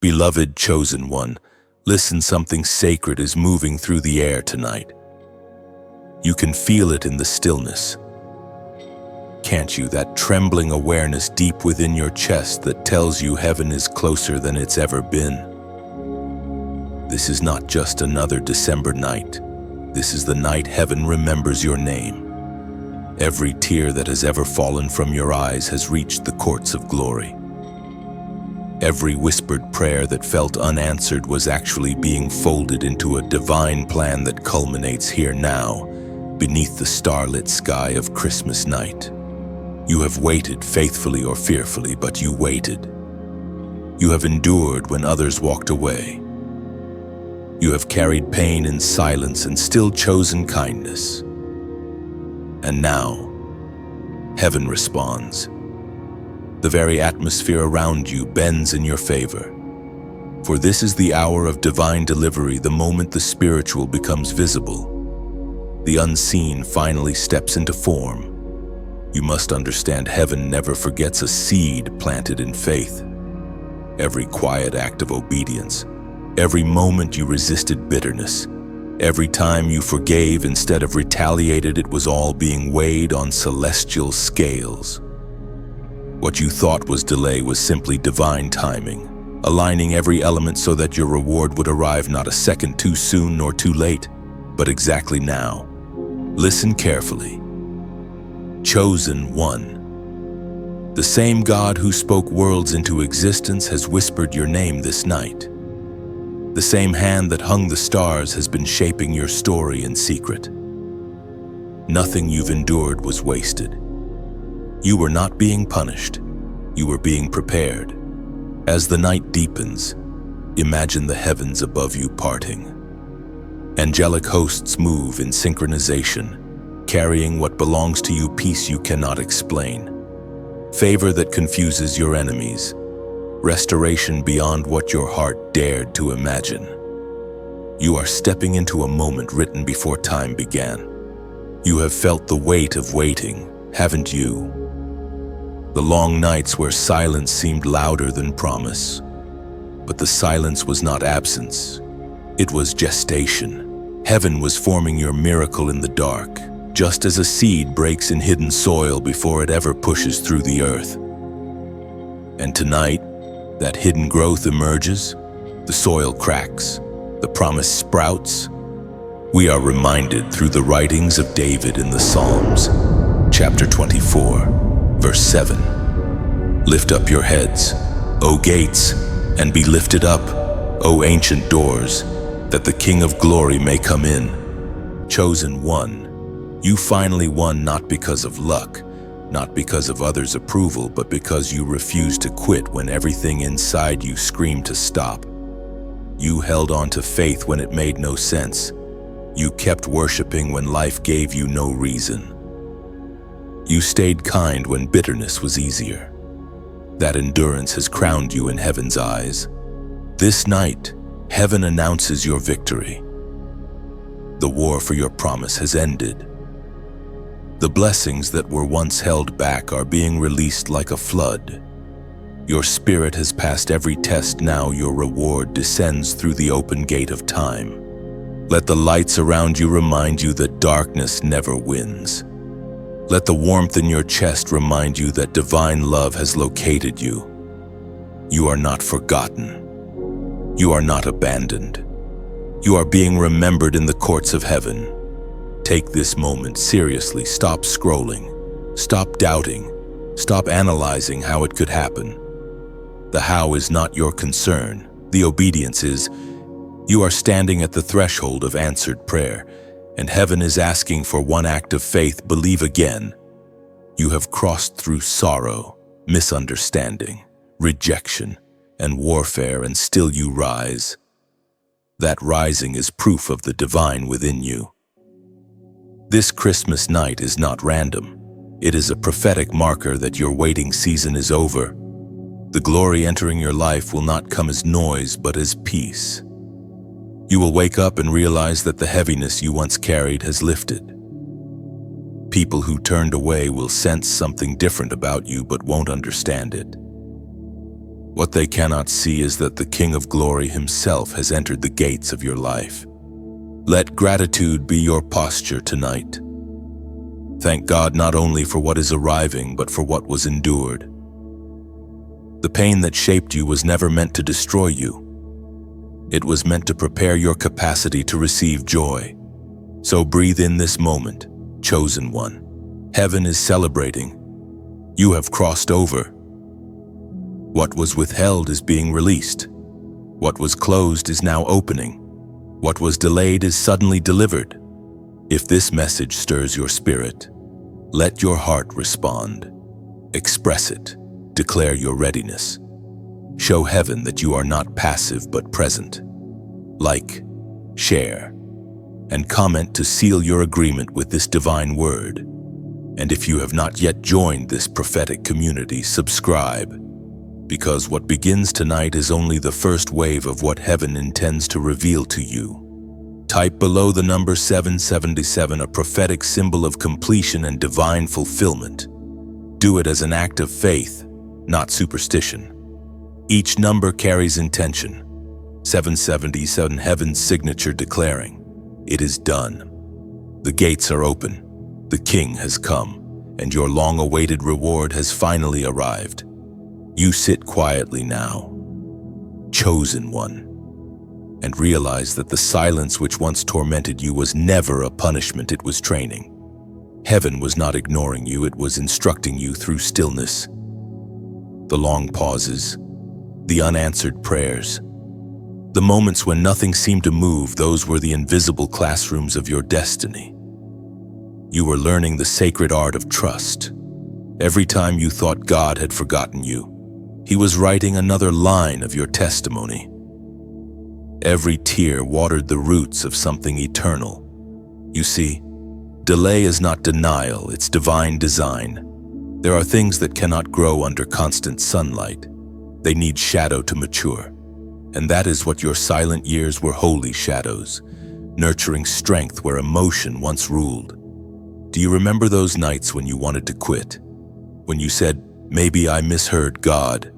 Beloved chosen one, listen, something sacred is moving through the air tonight. You can feel it in the stillness. Can't you? That trembling awareness deep within your chest that tells you heaven is closer than it's ever been. This is not just another December night. This is the night heaven remembers your name. Every tear that has ever fallen from your eyes has reached the courts of glory. Every whispered prayer that felt unanswered was actually being folded into a divine plan that culminates here now, beneath the starlit sky of Christmas night. You have waited faithfully or fearfully, but you waited. You have endured when others walked away. You have carried pain in silence and still chosen kindness. And now, heaven responds. The very atmosphere around you bends in your favor. For this is the hour of divine delivery, the moment the spiritual becomes visible. The unseen finally steps into form. You must understand, heaven never forgets a seed planted in faith. Every quiet act of obedience, every moment you resisted bitterness, every time you forgave instead of retaliated, it was all being weighed on celestial scales. What you thought was delay was simply divine timing, aligning every element so that your reward would arrive not a second too soon nor too late, but exactly now. Listen carefully. Chosen one. The same God who spoke worlds into existence has whispered your name this night. The same hand that hung the stars has been shaping your story in secret. Nothing you've endured was wasted. You were not being punished. You were being prepared. As the night deepens, imagine the heavens above you parting. Angelic hosts move in synchronization, carrying what belongs to you, peace you cannot explain, favor that confuses your enemies, restoration beyond what your heart dared to imagine. You are stepping into a moment written before time began. You have felt the weight of waiting, haven't you? The long nights where silence seemed louder than promise. But the silence was not absence. It was gestation. Heaven was forming your miracle in the dark, just as a seed breaks in hidden soil before it ever pushes through the earth. And tonight, that hidden growth emerges, the soil cracks, the promise sprouts. We are reminded through the writings of David in the Psalms, chapter 24, verse 7. Lift up your heads, O gates, and be lifted up, O ancient doors, that the King of glory may come in. Chosen one, you finally won, not because of luck, not because of others' approval, but because you refused to quit when everything inside you screamed to stop. You held on to faith when it made no sense. You kept worshiping when life gave you no reason. You stayed kind when bitterness was easier. That endurance has crowned you in heaven's eyes. This night, heaven announces your victory. The war for your promise has ended. The blessings that were once held back are being released like a flood. Your spirit has passed every test. Now your reward descends through the open gate of time. Let the lights around you remind you that darkness never wins. Let the warmth in your chest remind you that divine love has located you. You are not forgotten. You are not abandoned. You are being remembered in the courts of heaven. Take this moment seriously. Stop scrolling. Stop doubting. Stop analyzing how it could happen. The how is not your concern. The obedience is. You are standing at the threshold of answered prayer, and heaven is asking for one act of faith. Believe again. You have crossed through sorrow, misunderstanding, rejection, and warfare, and still you rise. That rising is proof of the divine within you. This Christmas night is not random. It is a prophetic marker that your waiting season is over. The glory entering your life will not come as noise, but as peace. You will wake up and realize that the heaviness you once carried has lifted. People who turned away will sense something different about you but won't understand it. What they cannot see is that the King of Glory himself has entered the gates of your life. Let gratitude be your posture tonight. Thank God not only for what is arriving, but for what was endured. The pain that shaped you was never meant to destroy you. It was meant to prepare your capacity to receive joy. So breathe in this moment, chosen one. Heaven is celebrating. You have crossed over. What was withheld is being released. What was closed is now opening. What was delayed is suddenly delivered. If this message stirs your spirit, let your heart respond. Express it. Declare your readiness. Show heaven that you are not passive but present. Like, share, and comment to seal your agreement with this divine word. And if you have not yet joined this prophetic community, subscribe, because what begins tonight is only the first wave of what heaven intends to reveal to you. Type below the number 777, a prophetic symbol of completion and divine fulfillment. Do it as an act of faith, not superstition. Each number carries intention. 777, heaven's signature declaring, it is done. The gates are open. The King has come, and your long-awaited reward has finally arrived. You sit quietly now, chosen one, and realize that the silence which once tormented you was never a punishment, it was training. Heaven was not ignoring you, it was instructing you through stillness. The long pauses, the unanswered prayers, the moments when nothing seemed to move, those were the invisible classrooms of your destiny. You were learning the sacred art of trust. Every time you thought God had forgotten you, He was writing another line of your testimony. Every tear watered the roots of something eternal. You see, delay is not denial, it's divine design. There are things that cannot grow under constant sunlight. They need shadow to mature. And that is what your silent years were, holy shadows, nurturing strength where emotion once ruled. Do you remember those nights when you wanted to quit? When you said, maybe I misheard God?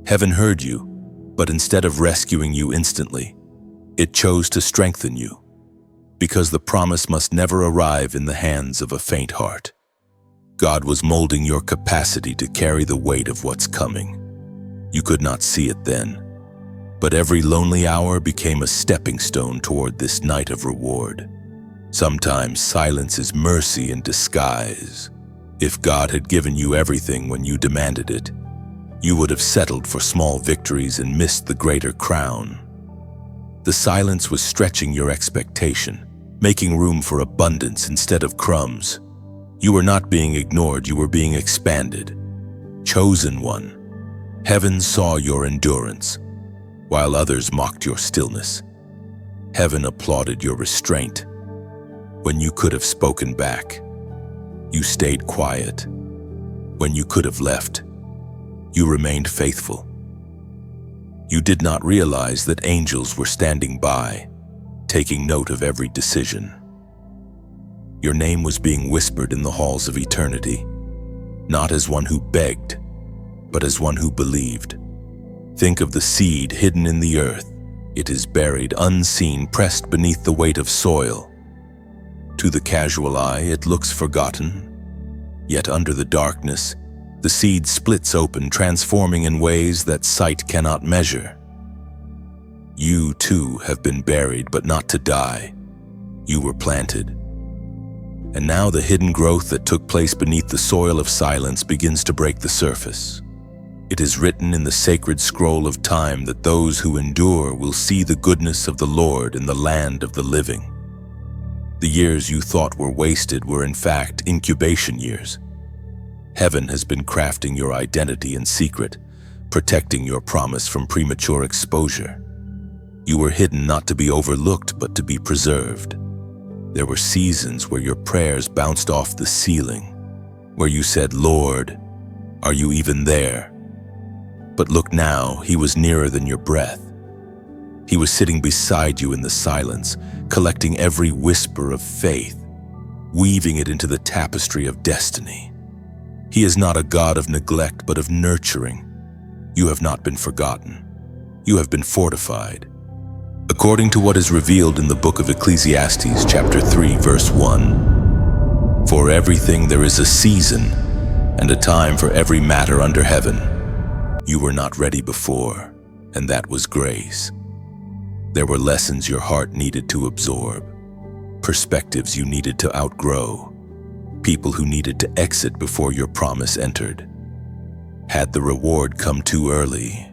Heaven heard you, but instead of rescuing you instantly, it chose to strengthen you, because the promise must never arrive in the hands of a faint heart. God was molding your capacity to carry the weight of what's coming. You could not see it then, but every lonely hour became a stepping stone toward this night of reward. Sometimes silence is mercy in disguise. If God had given you everything when you demanded it, you would have settled for small victories and missed the greater crown. The silence was stretching your expectation, making room for abundance instead of crumbs. You were not being ignored, you were being expanded. Chosen one, heaven saw your endurance, while others mocked your stillness. Heaven applauded your restraint. When you could have spoken back, you stayed quiet. When you could have left, you remained faithful. You did not realize that angels were standing by, taking note of every decision. Your name was being whispered in the halls of eternity, not as one who begged, but as one who believed. Think of the seed hidden in the earth. It is buried, unseen, pressed beneath the weight of soil. To the casual eye, it looks forgotten. Yet under the darkness, the seed splits open, transforming in ways that sight cannot measure. You, too, have been buried, but not to die. You were planted. And now the hidden growth that took place beneath the soil of silence begins to break the surface. It is written in the sacred scroll of time that those who endure will see the goodness of the Lord in the land of the living. The years you thought were wasted were in fact incubation years. Heaven has been crafting your identity in secret, protecting your promise from premature exposure. You were hidden not to be overlooked, but to be preserved. There were seasons where your prayers bounced off the ceiling, where you said, Lord, are you even there? But look now, he was nearer than your breath. He was sitting beside you in the silence, collecting every whisper of faith, weaving it into the tapestry of destiny. He is not a God of neglect, but of nurturing. You have not been forgotten. You have been fortified. According to what is revealed in the book of Ecclesiastes, chapter 3, verse 1, "For everything there is a season, and a time for every matter under heaven. You were not ready before, and that was grace. There were lessons your heart needed to absorb, perspectives you needed to outgrow, people who needed to exit before your promise entered. Had the reward come too early,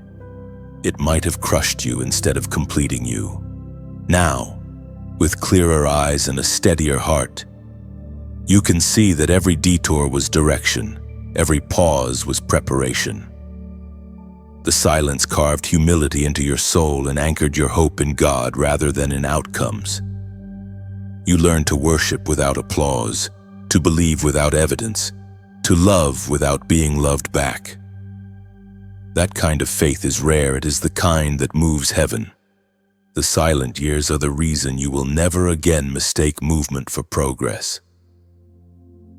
it might have crushed you instead of completing you. Now, with clearer eyes and a steadier heart, you can see that every detour was direction, every pause was preparation. The silence carved humility into your soul and anchored your hope in God rather than in outcomes. You learned to worship without applause, to believe without evidence, to love without being loved back. That kind of faith is rare. It is the kind that moves heaven. The silent years are the reason you will never again mistake movement for progress.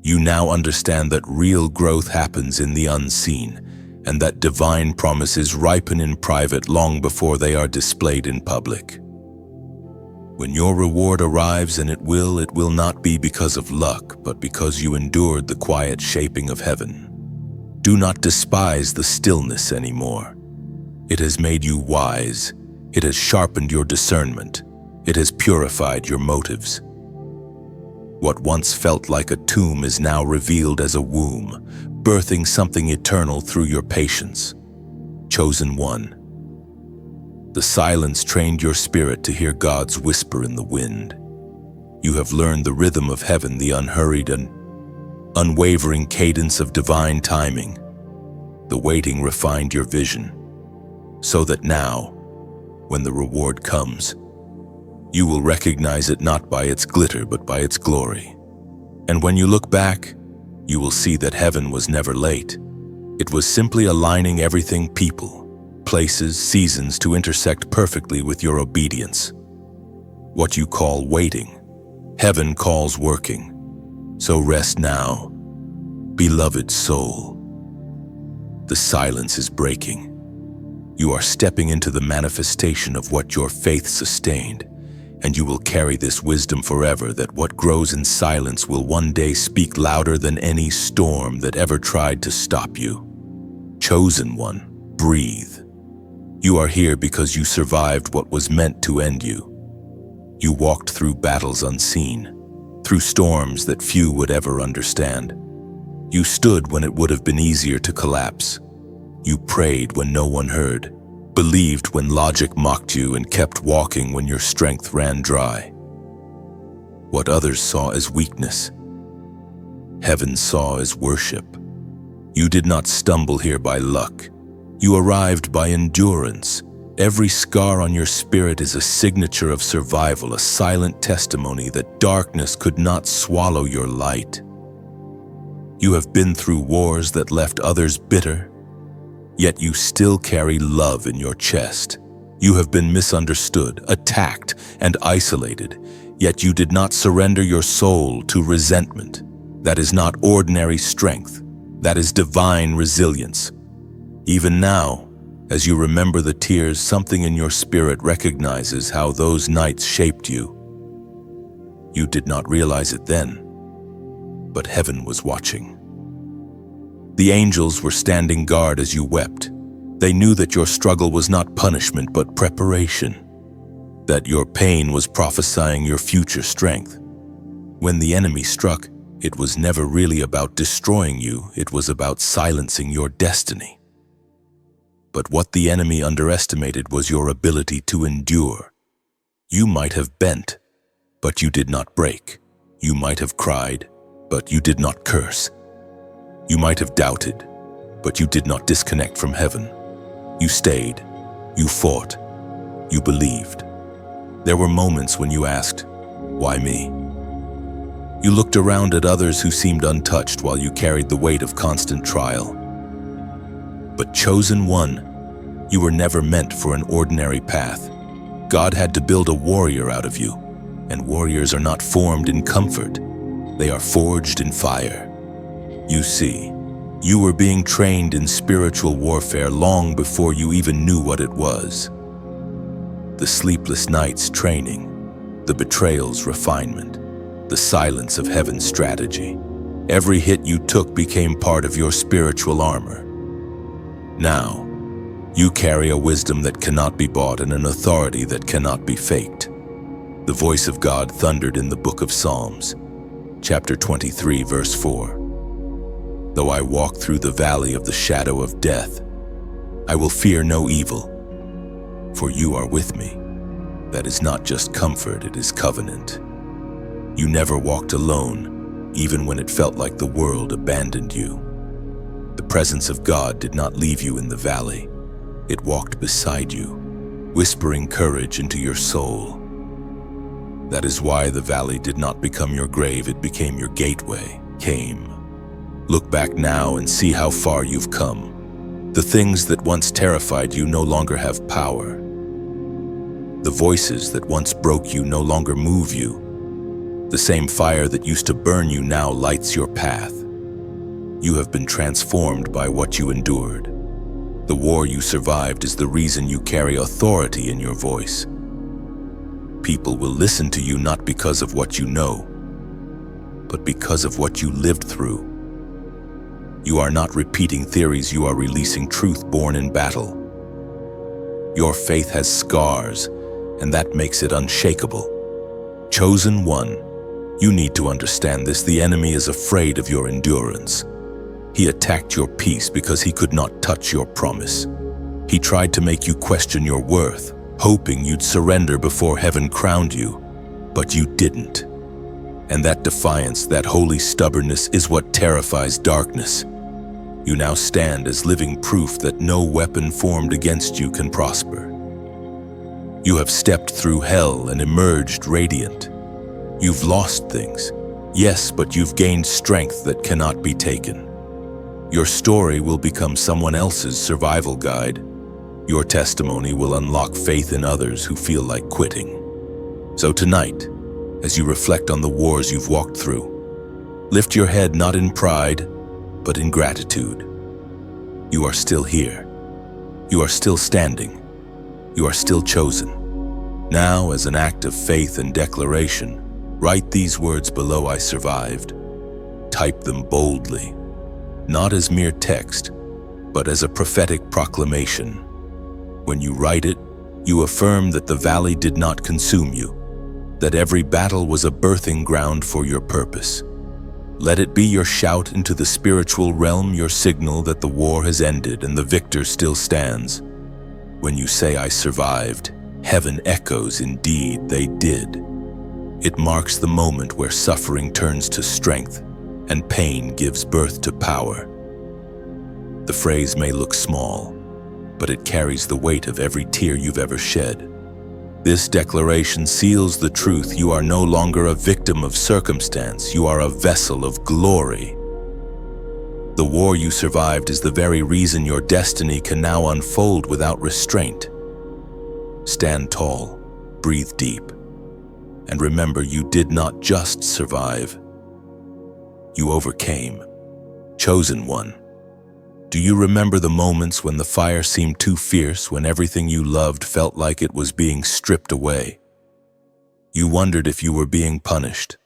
You now understand that real growth happens in the unseen, and that divine promises ripen in private long before they are displayed in public. When your reward arrives, and it will not be because of luck, but because you endured the quiet shaping of heaven. Do not despise the stillness anymore. It has made you wise. It has sharpened your discernment. It has purified your motives. What once felt like a tomb is now revealed as a womb, birthing something eternal through your patience. Chosen one. The silence trained your spirit to hear God's whisper in the wind. You have learned the rhythm of heaven, the unhurried and unwavering cadence of divine timing. The waiting refined your vision, so that now, when the reward comes, you will recognize it not by its glitter but by its glory. And when you look back, you will see that heaven was never late. It was simply aligning everything, people, places, seasons, to intersect perfectly with your obedience. What you call waiting, heaven calls working. So rest now, beloved soul. The silence is breaking. You are stepping into the manifestation of what your faith sustained, and you will carry this wisdom forever, that what grows in silence will one day speak louder than any storm that ever tried to stop you. Chosen one, breathe. You are here because you survived what was meant to end you. You walked through battles unseen, through storms that few would ever understand. You stood when it would have been easier to collapse. You prayed when no one heard, believed when logic mocked you, and kept walking when your strength ran dry. What others saw as weakness, heaven saw as worship. You did not stumble here by luck. You arrived by endurance. Every scar on your spirit is a signature of survival, a silent testimony that darkness could not swallow your light. You have been through wars that left others bitter, yet you still carry love in your chest. You have been misunderstood, attacked, and isolated, yet you did not surrender your soul to resentment. That is not ordinary strength. That is divine resilience. Even now, as you remember the tears, something in your spirit recognizes how those nights shaped you. You did not realize it then, but heaven was watching. The angels were standing guard as you wept. They knew that your struggle was not punishment but preparation, that your pain was prophesying your future strength. When the enemy struck, it was never really about destroying you, it was about silencing your destiny. But what the enemy underestimated was your ability to endure. You might have bent, but you did not break. You might have cried, but you did not curse. You might have doubted, but you did not disconnect from heaven. You stayed, you fought, you believed. There were moments when you asked, "Why me?" You looked around at others who seemed untouched while you carried the weight of constant trial. But chosen one, you were never meant for an ordinary path. God had to build a warrior out of you, and warriors are not formed in comfort. They are forged in fire. You see, You were being trained in spiritual warfare long before you even knew what it was. The sleepless nights training, the betrayals refinement, the silence of heaven's strategy. Every hit you took became part of your spiritual armor. Now, you carry a wisdom that cannot be bought and an authority that cannot be faked. The voice of God thundered in the book of Psalms, chapter 23, verse 4. Though I walk through the valley of the shadow of death, I will fear no evil, for you are with me. That is not just comfort, it is covenant. You never walked alone, even when it felt like the world abandoned you. The presence of God did not leave you in the valley. It walked beside you, whispering courage into your soul. That is why the valley did not become your grave, it became your gateway. Look back now and see how far you've come. The things that once terrified you no longer have power. The voices that once broke you no longer move you. The same fire that used to burn you now lights your path. You have been transformed by what you endured. The war you survived is the reason you carry authority in your voice. People will listen to you not because of what you know, but because of what you lived through. You are not repeating theories, you are releasing truth born in battle. Your faith has scars, and that makes it unshakable. Chosen one, you need to understand this. The enemy is afraid of your endurance. He attacked your peace because he could not touch your promise. He tried to make you question your worth, hoping you'd surrender before heaven crowned you, but you didn't. And that defiance, that holy stubbornness is what terrifies darkness. You now stand as living proof that no weapon formed against you can prosper. You have stepped through hell and emerged radiant. You've lost things, yes, but you've gained strength that cannot be taken. Your story will become someone else's survival guide. Your testimony will unlock faith in others who feel like quitting. So tonight, as you reflect on the wars you've walked through, lift your head not in pride, but in gratitude. You are still here. You are still standing. You are still chosen. Now, as an act of faith and declaration, write these words below: I survived. Type them boldly, not as mere text, but as a prophetic proclamation. When you write it, you affirm that the valley did not consume you, that every battle was a birthing ground for your purpose. Let it be your shout into the spiritual realm, your signal that the war has ended and the victor still stands. When you say, I survived, heaven echoes, indeed they did. It marks the moment where suffering turns to strength and pain gives birth to power. The phrase may look small, but it carries the weight of every tear you've ever shed. This declaration seals the truth: you are no longer a victim of circumstance, you are a vessel of glory. The war you survived is the very reason your destiny can now unfold without restraint. Stand tall, breathe deep, and remember, you did not just survive. You overcame. Chosen one. Do you remember the moments when the fire seemed too fierce, when everything you loved felt like it was being stripped away? You wondered if you were being punished,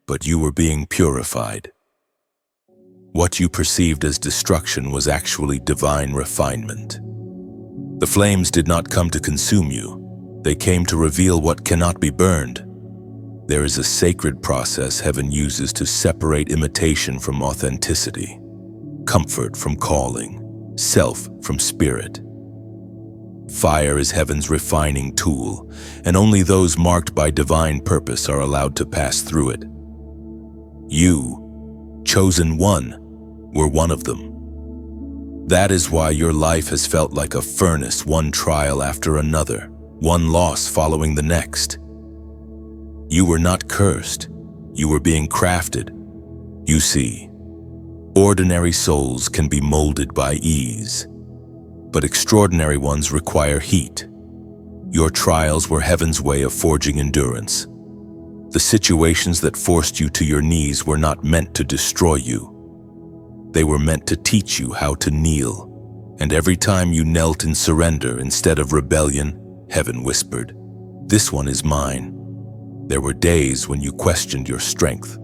but you were being purified. What you perceived as destruction was actually divine refinement. The flames did not come to consume you. They came to reveal what cannot be burned. There is a sacred process heaven uses to separate imitation from authenticity, comfort from calling, self from spirit. Fire is heaven's refining tool, and only those marked by divine purpose are allowed to pass through it. You, chosen one, were one of them. That is why your life has felt like a furnace, one trial after another, one loss following the next. You were not cursed, you were being crafted. You see, ordinary souls can be molded by ease, but extraordinary ones require heat. Your trials were heaven's way of forging endurance. The situations that forced you to your knees were not meant to destroy you. They were meant to teach you how to kneel. And every time you knelt in surrender instead of rebellion, heaven whispered, "This one is mine." There were days when you questioned your strength,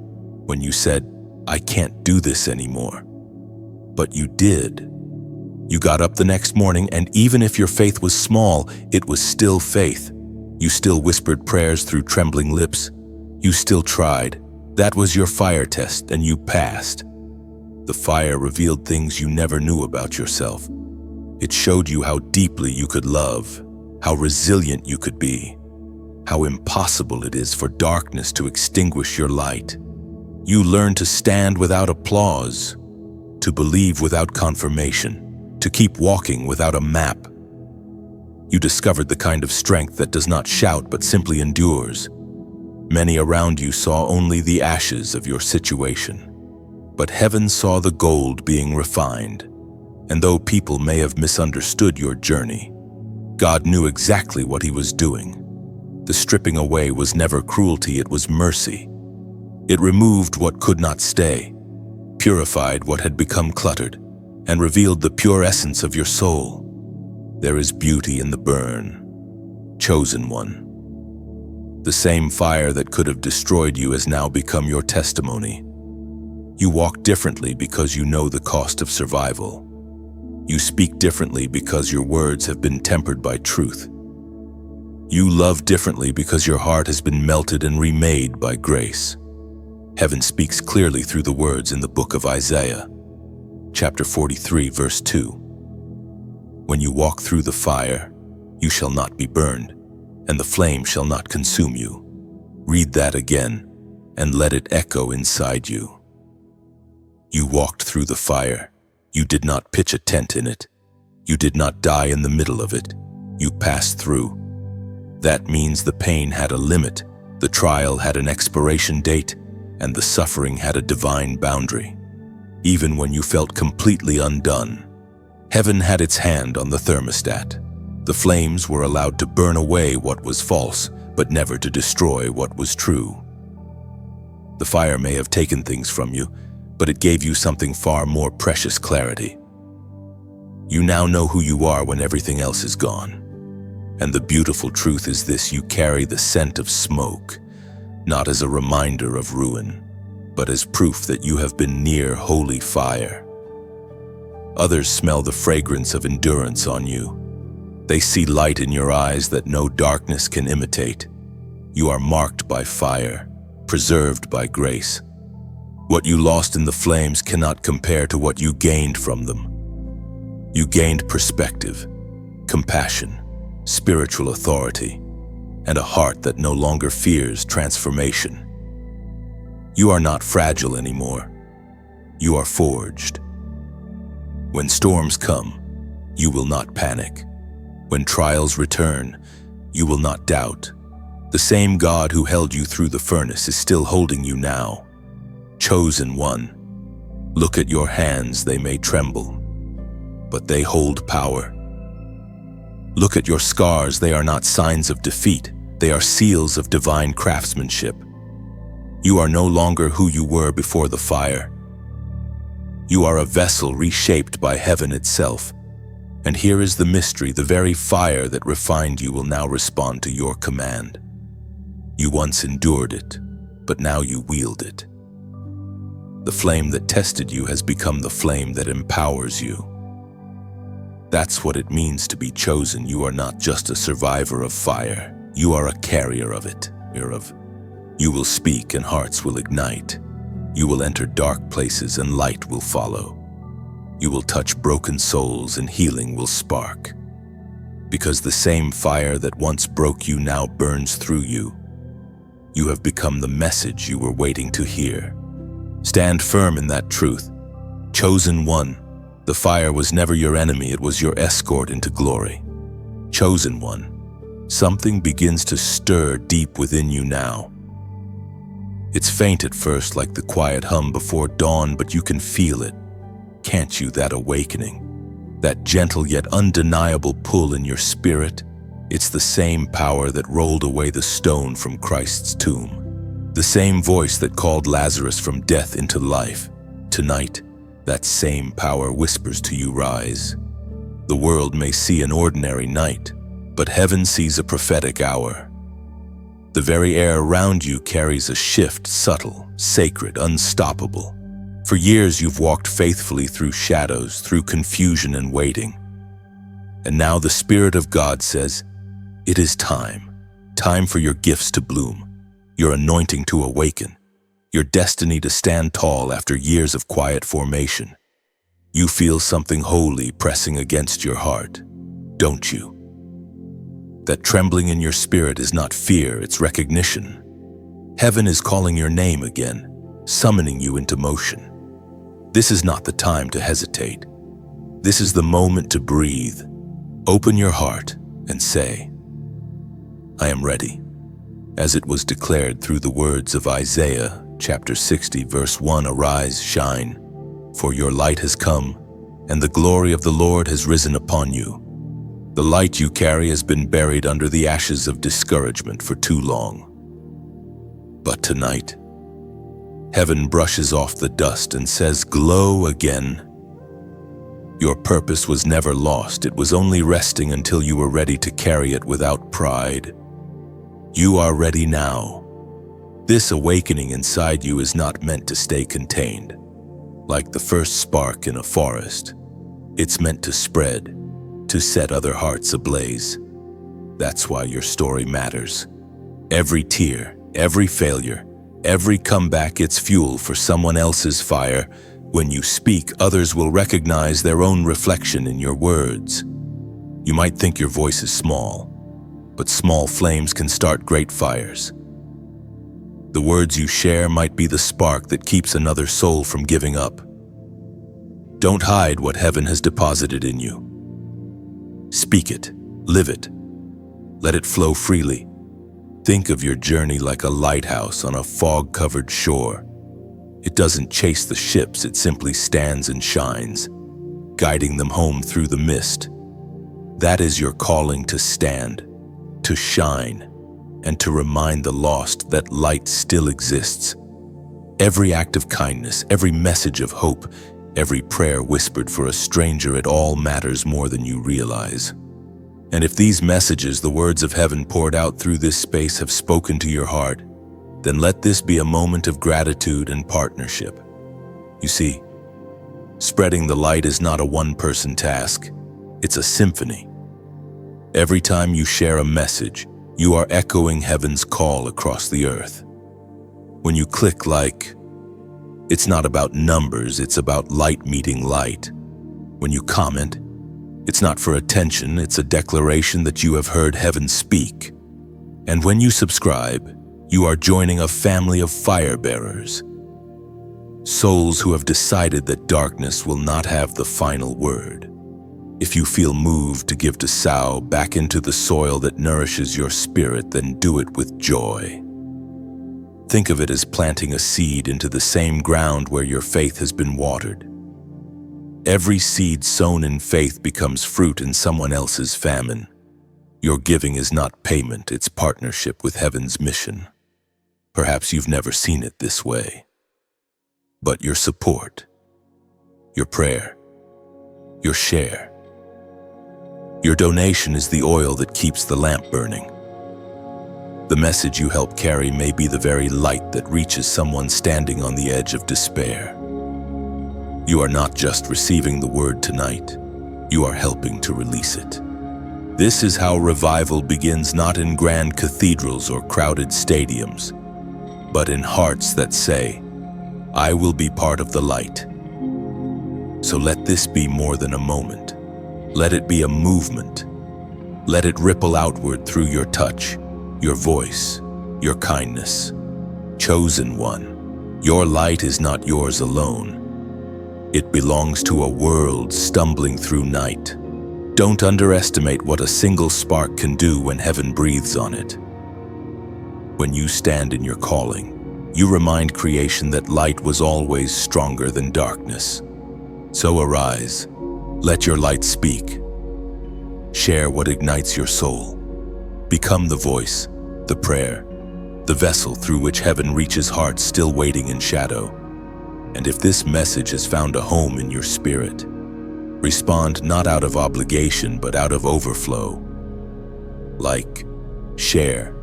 when you said, "I can't do this anymore." But you did. You got up the next morning, and even if your faith was small, it was still faith. You still whispered prayers through trembling lips. You still tried. That was your fire test, and you passed. The fire revealed things you never knew about yourself. It showed you how deeply you could love, how resilient you could be, how impossible it is for darkness to extinguish your light. You learned to stand without applause, to believe without confirmation, to keep walking without a map. You discovered the kind of strength that does not shout but simply endures. Many around you saw only the ashes of your situation, but heaven saw the gold being refined. And though people may have misunderstood your journey, God knew exactly what he was doing. The stripping away was never cruelty, it was mercy. It removed what could not stay, purified what had become cluttered, and revealed the pure essence of your soul. There is beauty in the burn, chosen one. The same fire that could have destroyed you has now become your testimony. You walk differently because you know the cost of survival. You speak differently because your words have been tempered by truth. You love differently because your heart has been melted and remade by grace. Heaven speaks clearly through the words in the book of Isaiah, chapter 43, verse 2. When you walk through the fire, you shall not be burned, and the flame shall not consume you. Read that again, and let it echo inside you. You walked through the fire. You did not pitch a tent in it. You did not die in the middle of it. You passed through. That means the pain had a limit, the trial had an expiration date, and the suffering had a divine boundary. Even when you felt completely undone, heaven had its hand on the thermostat. The flames were allowed to burn away what was false, but never to destroy what was true. The fire may have taken things from you, but it gave you something far more precious: clarity. You now know who you are when everything else is gone. And the beautiful truth is this: you carry the scent of smoke, not as a reminder of ruin, but as proof that you have been near holy fire. Others smell the fragrance of endurance on you. They see light in your eyes that no darkness can imitate. You are marked by fire, preserved by grace. What you lost in the flames cannot compare to what you gained from them. You gained perspective, compassion, spiritual authority, and a heart that no longer fears transformation. You are not fragile anymore. You are forged. When storms come, you will not panic. When trials return, you will not doubt. The same God who held you through the furnace is still holding you now. Chosen one. Look at your hands, they may tremble, but they hold power. Look at your scars, they are not signs of defeat, they are seals of divine craftsmanship. You are no longer who you were before the fire. You are a vessel reshaped by heaven itself. And here is the mystery: the very fire that refined you will now respond to your command. You once endured it, but now you wield it. The flame that tested you has become the flame that empowers you. That's what it means to be chosen. You are not just a survivor of fire. You are a carrier of it. You will speak and hearts will ignite. You will enter dark places and light will follow. You will touch broken souls and healing will spark. Because the same fire that once broke you now burns through you. You have become the message you were waiting to hear. Stand firm in that truth. Chosen one. The fire was never your enemy, it was your escort into glory. Chosen one. Something begins to stir deep within you now. It's faint at first, like the quiet hum before dawn, but you can feel it. Can't you? That awakening, that gentle yet undeniable pull in your spirit. It's the same power that rolled away the stone from Christ's tomb. The same voice that called Lazarus from death into life. Tonight, That same power whispers to you, rise. The world may see an ordinary night, but heaven sees a prophetic hour. The very air around you carries a shift, subtle, sacred, unstoppable. For years you've walked faithfully through shadows, through confusion and waiting. And now the Spirit of God says, it is time. Time for your gifts to bloom, your anointing to awaken, your destiny to stand tall after years of quiet formation. You feel something holy pressing against your heart, don't you? That trembling in your spirit is not fear, it's recognition. Heaven is calling your name again, summoning you into motion. This is not the time to hesitate. This is the moment to breathe. Open your heart and say, I am ready, as it was declared through the words of Isaiah chapter 60, verse 1, arise, shine, for your light has come, and the glory of the Lord has risen upon you. The light you carry has been buried under the ashes of discouragement for too long. But tonight, heaven brushes off the dust and says, glow again. Your purpose was never lost. It was only resting until you were ready to carry it without pride. You are ready now. This awakening inside you is not meant to stay contained. Like the first spark in a forest, it's meant to spread, to set other hearts ablaze. That's why your story matters. Every tear, every failure, every comeback, it's fuel for someone else's fire. When you speak, others will recognize their own reflection in your words. You might think your voice is small, but small flames can start great fires. The words you share might be the spark that keeps another soul from giving up. Don't hide what heaven has deposited in you. Speak it, live it, let it flow freely. Think of your journey like a lighthouse on a fog-covered shore. It doesn't chase the ships, it simply stands and shines, guiding them home through the mist. That is your calling, to stand, to shine, and to remind the lost that light still exists. Every act of kindness, every message of hope, every prayer whispered for a stranger, it all matters more than you realize. And if these messages, the words of heaven poured out through this space, have spoken to your heart, then let this be a moment of gratitude and partnership. You see, spreading the light is not a one-person task. It's a symphony. Every time you share a message, you are echoing heaven's call across the earth. When you click like, it's not about numbers, it's about light meeting light. When you comment, it's not for attention, it's a declaration that you have heard heaven speak. And when you subscribe, you are joining a family of fire bearers, souls who have decided that darkness will not have the final word. If you feel moved to give to sow back into the soil that nourishes your spirit, then do it with joy. Think of it as planting a seed into the same ground where your faith has been watered. Every seed sown in faith becomes fruit in someone else's famine. Your giving is not payment, it's partnership with heaven's mission. Perhaps you've never seen it this way. But your support, your prayer, your share, your donation is the oil that keeps the lamp burning. The message you help carry may be the very light that reaches someone standing on the edge of despair. You are not just receiving the word tonight, you are helping to release it. This is how revival begins, not in grand cathedrals or crowded stadiums, but in hearts that say, I will be part of the light. So let this be more than a moment. Let it be a movement. Let it ripple outward through your touch, your voice, your kindness. Chosen one, your light is not yours alone. It belongs to a world stumbling through night. Don't underestimate what a single spark can do when heaven breathes on it. When you stand in your calling, you remind creation that light was always stronger than darkness. So arise, let your light speak. Share what ignites your soul. Become the voice, the prayer, the vessel through which heaven reaches hearts still waiting in shadow. And if this message has found a home in your spirit, respond not out of obligation but out of overflow. Like, share,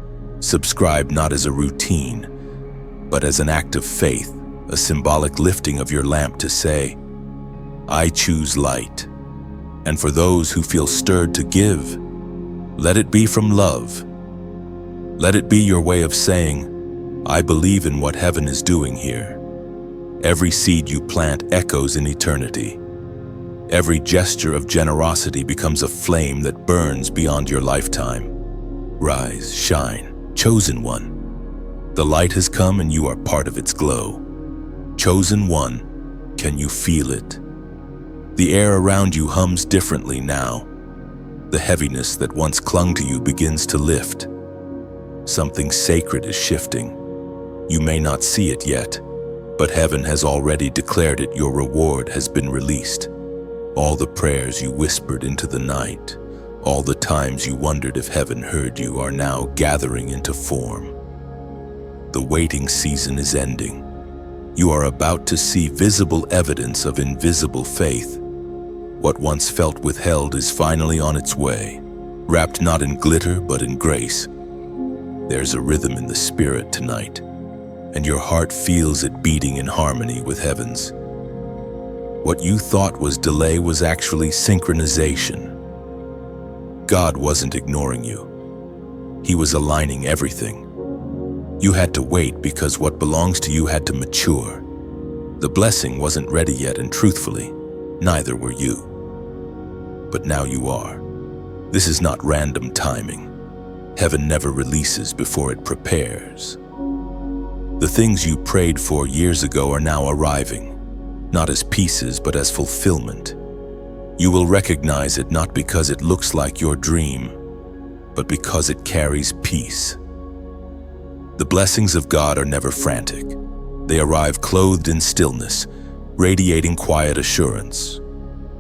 subscribe not as a routine, but as an act of faith, a symbolic lifting of your lamp to say, I choose light. And for those who feel stirred to give, let it be from love. Let it be your way of saying, I believe in what heaven is doing here. Every seed you plant echoes in eternity. Every gesture of generosity becomes a flame that burns beyond your lifetime. Rise, shine, chosen one. The light has come and you are part of its glow. Chosen one, can you feel it? The air around you hums differently now. The heaviness that once clung to you begins to lift. Something sacred is shifting. You may not see it yet, but heaven has already declared it. Your reward has been released. All the prayers you whispered into the night, all the times you wondered if heaven heard you, are now gathering into form. The waiting season is ending. You are about to see visible evidence of invisible faith. What once felt withheld is finally on its way, wrapped not in glitter but in grace. There's a rhythm in the spirit tonight, and your heart feels it beating in harmony with heaven's. What you thought was delay was actually synchronization. God wasn't ignoring you. He was aligning everything. You had to wait because what belongs to you had to mature. The blessing wasn't ready yet, and truthfully, neither were you. But now you are. This is not random timing. Heaven never releases before it prepares. The things you prayed for years ago are now arriving, not as pieces but as fulfillment. You will recognize it not because it looks like your dream, but because it carries peace. The blessings of God are never frantic. They arrive clothed in stillness, radiating quiet assurance.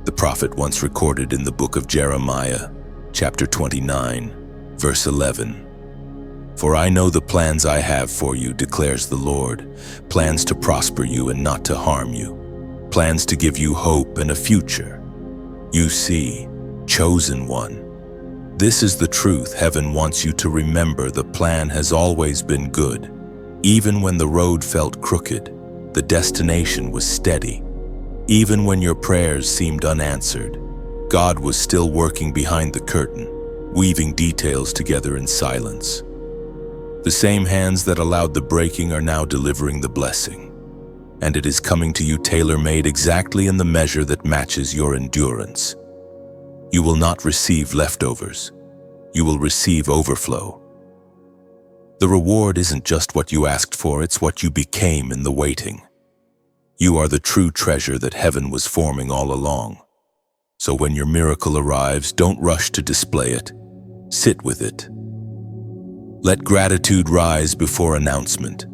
The prophet once recorded in the book of Jeremiah, chapter 29, verse 11, For I know the plans I have for you, declares the Lord, plans to prosper you and not to harm you, plans to give you hope and a future. You see, chosen one. This is the truth heaven wants you to remember. The plan has always been good. Even when the road felt crooked, the destination was steady. Even when your prayers seemed unanswered, God was still working behind the curtain, weaving details together in silence. The same hands that allowed the breaking are now delivering the blessing, and it is coming to you tailor-made exactly in the measure that matches your endurance. You will not receive leftovers. You will receive overflow. The reward isn't just what you asked for, it's what you became in the waiting. You are the true treasure that heaven was forming all along. So when your miracle arrives, don't rush to display it. Sit with it. Let gratitude rise before announcement.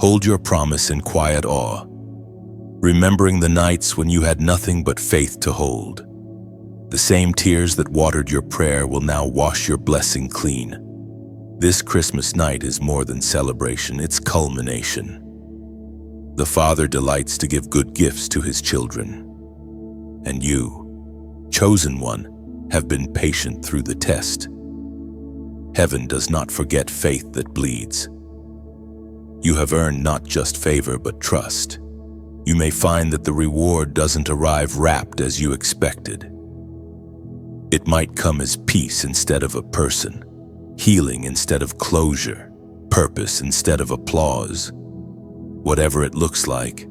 Hold your promise in quiet awe, remembering the nights when you had nothing but faith to hold. The same tears that watered your prayer will now wash your blessing clean. This Christmas night is more than celebration, it's culmination. The Father delights to give good gifts to His children. And you, chosen one, have been patient through the test. Heaven does not forget faith that bleeds. You have earned not just favor but trust. You may find that the reward doesn't arrive wrapped as you expected. It might come as peace instead of a person, healing instead of closure, purpose instead of applause. Whatever it looks like,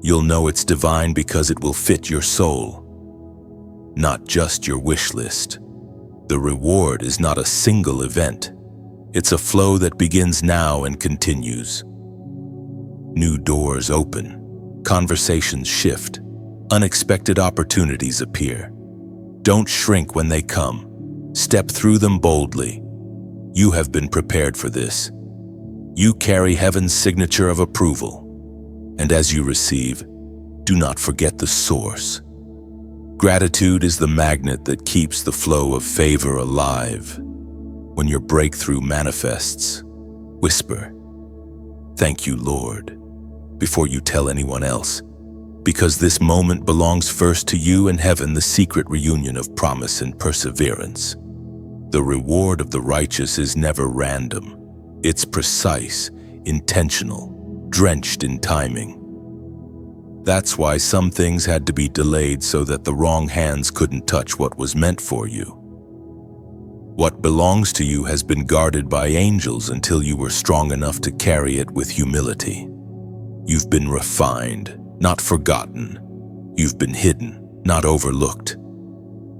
you'll know it's divine because it will fit your soul, not just your wish list. The reward is not a single event. It's a flow that begins now and continues. New doors open, conversations shift, unexpected opportunities appear. Don't shrink when they come. Step through them boldly. You have been prepared for this. You carry heaven's signature of approval. And as you receive, do not forget the source. Gratitude is the magnet that keeps the flow of favor alive. When your breakthrough manifests, whisper, "Thank you, Lord." before you tell anyone else, because this moment belongs first to you and heaven, the secret reunion of promise and perseverance. The reward of the righteous is never random. It's precise, intentional, drenched in timing. That's why some things had to be delayed so that the wrong hands couldn't touch what was meant for you. What belongs to you has been guarded by angels until you were strong enough to carry it with humility. You've been refined, not forgotten. You've been hidden, not overlooked.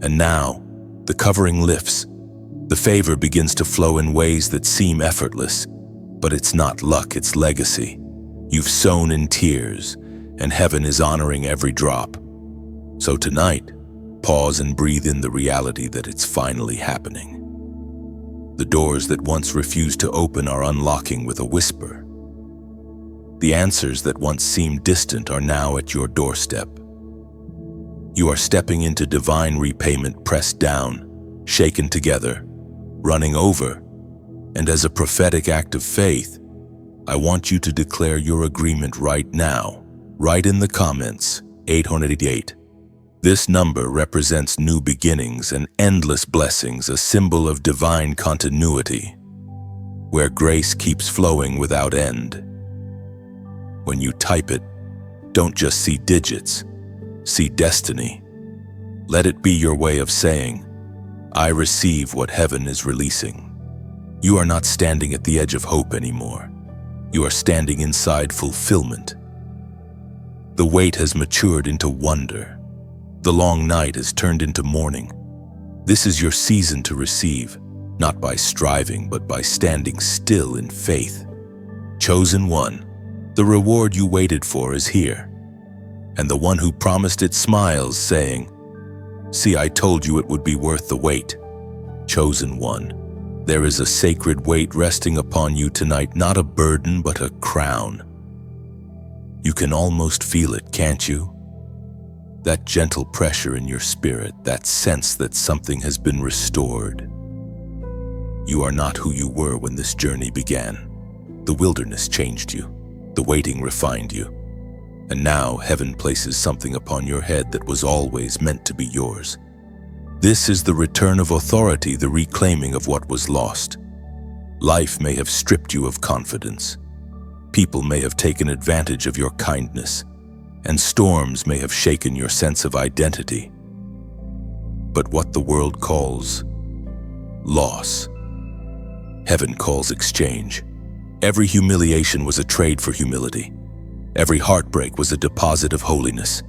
And now, the covering lifts. The favor begins to flow in ways that seem effortless, but it's not luck, it's legacy. You've sown in tears, and heaven is honoring every drop. So tonight, pause and breathe in the reality that it's finally happening. The doors that once refused to open are unlocking with a whisper. The answers that once seemed distant are now at your doorstep. You are stepping into divine repayment, pressed down, shaken together, running over, and as a prophetic act of faith, I want you to declare your agreement right now. Write in the comments, 888. This number represents new beginnings and endless blessings, a symbol of divine continuity, where grace keeps flowing without end. When you type it, don't just see digits, see destiny. Let it be your way of saying, I receive what heaven is releasing. You are not standing at the edge of hope anymore. You are standing inside fulfillment. The wait has matured into wonder. The long night has turned into morning. This is your season to receive, not by striving, but by standing still in faith. Chosen one, the reward you waited for is here. And the one who promised it smiles, saying, See, I told you it would be worth the wait. Chosen one, there is a sacred weight resting upon you tonight, not a burden, but a crown. You can almost feel it, can't you? That gentle pressure in your spirit, that sense that something has been restored. You are not who you were when this journey began. The wilderness changed you. The waiting refined you. And now heaven places something upon your head that was always meant to be yours. This is the return of authority, the reclaiming of what was lost. Life may have stripped you of confidence. People may have taken advantage of your kindness, and storms may have shaken your sense of identity. But what the world calls loss, heaven calls exchange. Every humiliation was a trade for humility. Every heartbreak was a deposit of holiness.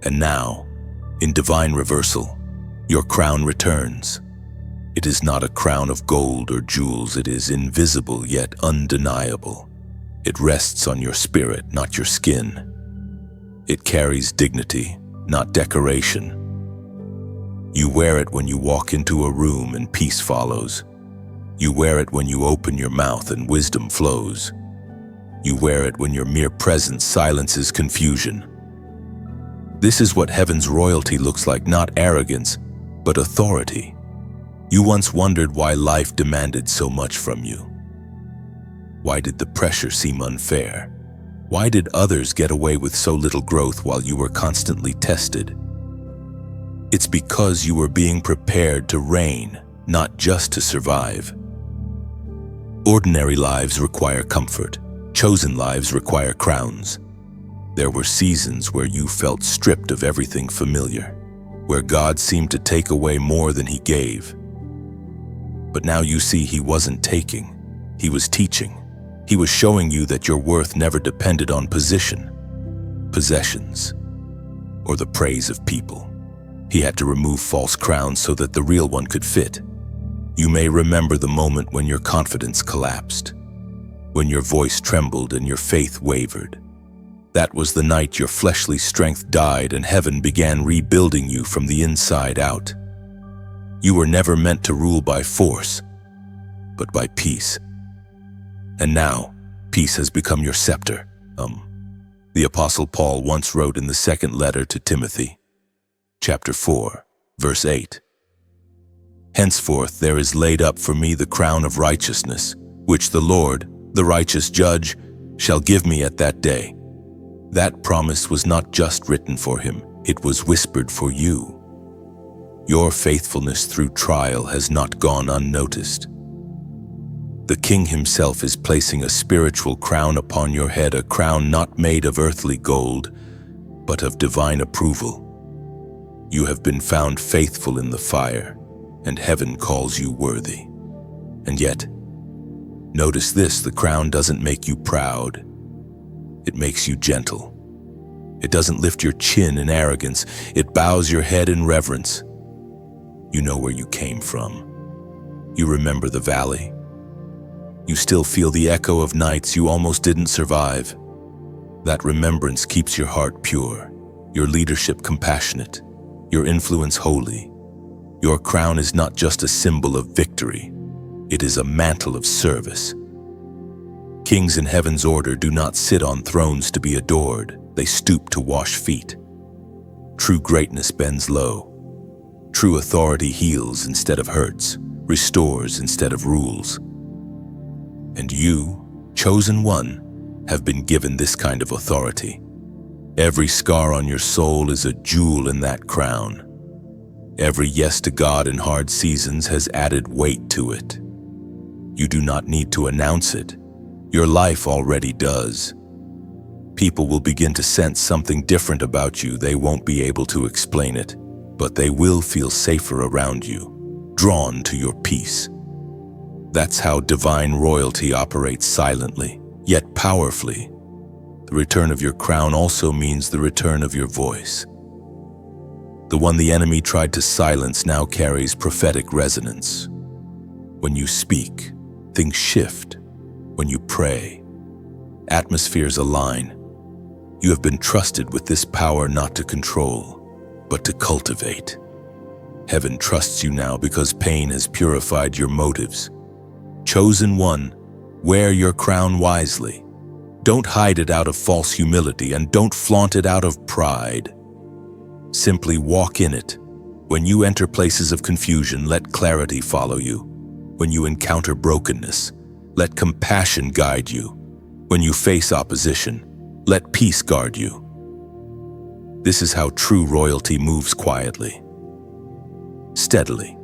And now, in divine reversal, your crown returns. It is not a crown of gold or jewels. It is invisible yet undeniable. It rests on your spirit, not your skin. It carries dignity, not decoration. You wear it when you walk into a room and peace follows. You wear it when you open your mouth and wisdom flows. You wear it when your mere presence silences confusion. This is what heaven's royalty looks like, not arrogance, but authority. You once wondered why life demanded so much from you. Why did the pressure seem unfair? Why did others get away with so little growth while you were constantly tested? It's because you were being prepared to reign, not just to survive. Ordinary lives require comfort. Chosen lives require crowns. There were seasons where you felt stripped of everything familiar, where God seemed to take away more than He gave. But now you see He wasn't taking, He was teaching. He was showing you that your worth never depended on position, possessions, or the praise of people. He had to remove false crowns so that the real one could fit. You may remember the moment when your confidence collapsed, when your voice trembled and your faith wavered. That was the night your fleshly strength died and heaven began rebuilding you from the inside out. You were never meant to rule by force, but by peace. And now, peace has become your scepter. The Apostle Paul once wrote in the second letter to Timothy, chapter 4, verse 8, Henceforth there is laid up for me the crown of righteousness, which the Lord, the righteous judge, shall give me at that day, That promise was not just written for him, it was whispered for you. Your faithfulness through trial has not gone unnoticed. The King himself is placing a spiritual crown upon your head, a crown not made of earthly gold, but of divine approval. You have been found faithful in the fire, and heaven calls you worthy. And yet, notice this, the crown doesn't make you proud. It makes you gentle. It doesn't lift your chin in arrogance. It bows your head in reverence. You know where you came from. You remember the valley. You still feel the echo of nights you almost didn't survive. That remembrance keeps your heart pure, your leadership compassionate, your influence holy. Your crown is not just a symbol of victory. It is a mantle of service. Kings in heaven's order do not sit on thrones to be adored. They stoop to wash feet. True greatness bends low. True authority heals instead of hurts, restores instead of rules. And you, chosen one, have been given this kind of authority. Every scar on your soul is a jewel in that crown. Every yes to God in hard seasons has added weight to it. You do not need to announce it. Your life already does. People will begin to sense something different about you. They won't be able to explain it, but they will feel safer around you, drawn to your peace. That's how divine royalty operates silently, yet powerfully. The return of your crown also means the return of your voice. The one the enemy tried to silence now carries prophetic resonance. When you speak, things shift. When you pray, atmospheres align. You have been trusted with this power not to control, but to cultivate. Heaven trusts you now because pain has purified your motives. Chosen one, wear your crown wisely. Don't hide it out of false humility, and don't flaunt it out of pride. Simply walk in it. When you enter places of confusion, let clarity follow you. When you encounter brokenness, let compassion guide you. When you face opposition, let peace guard you. This is how true royalty moves quietly, steadily,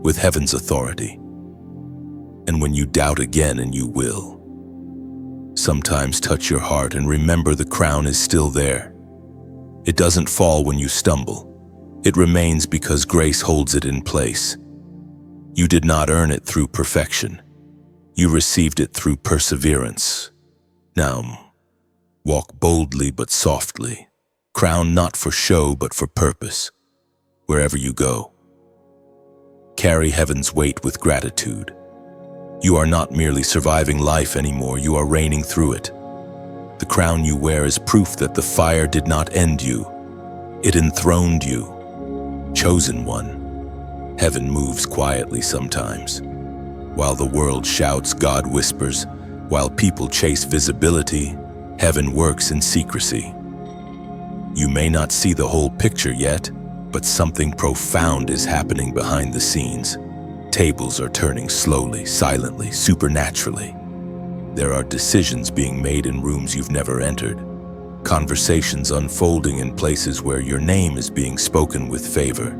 with heaven's authority. And when you doubt again, and you will, sometimes touch your heart and remember the crown is still there. It doesn't fall when you stumble. It remains because grace holds it in place. You did not earn it through perfection. You received it through perseverance. Now, walk boldly but softly. Crown not for show but for purpose. Wherever you go, carry heaven's weight with gratitude. You are not merely surviving life anymore, you are reigning through it. The crown you wear is proof that the fire did not end you. It enthroned you. Chosen one. Heaven moves quietly sometimes. While the world shouts, God whispers. While people chase visibility, heaven works in secrecy. You may not see the whole picture yet, but something profound is happening behind the scenes. Tables are turning slowly, silently, supernaturally. There are decisions being made in rooms you've never entered. Conversations unfolding in places where your name is being spoken with favor.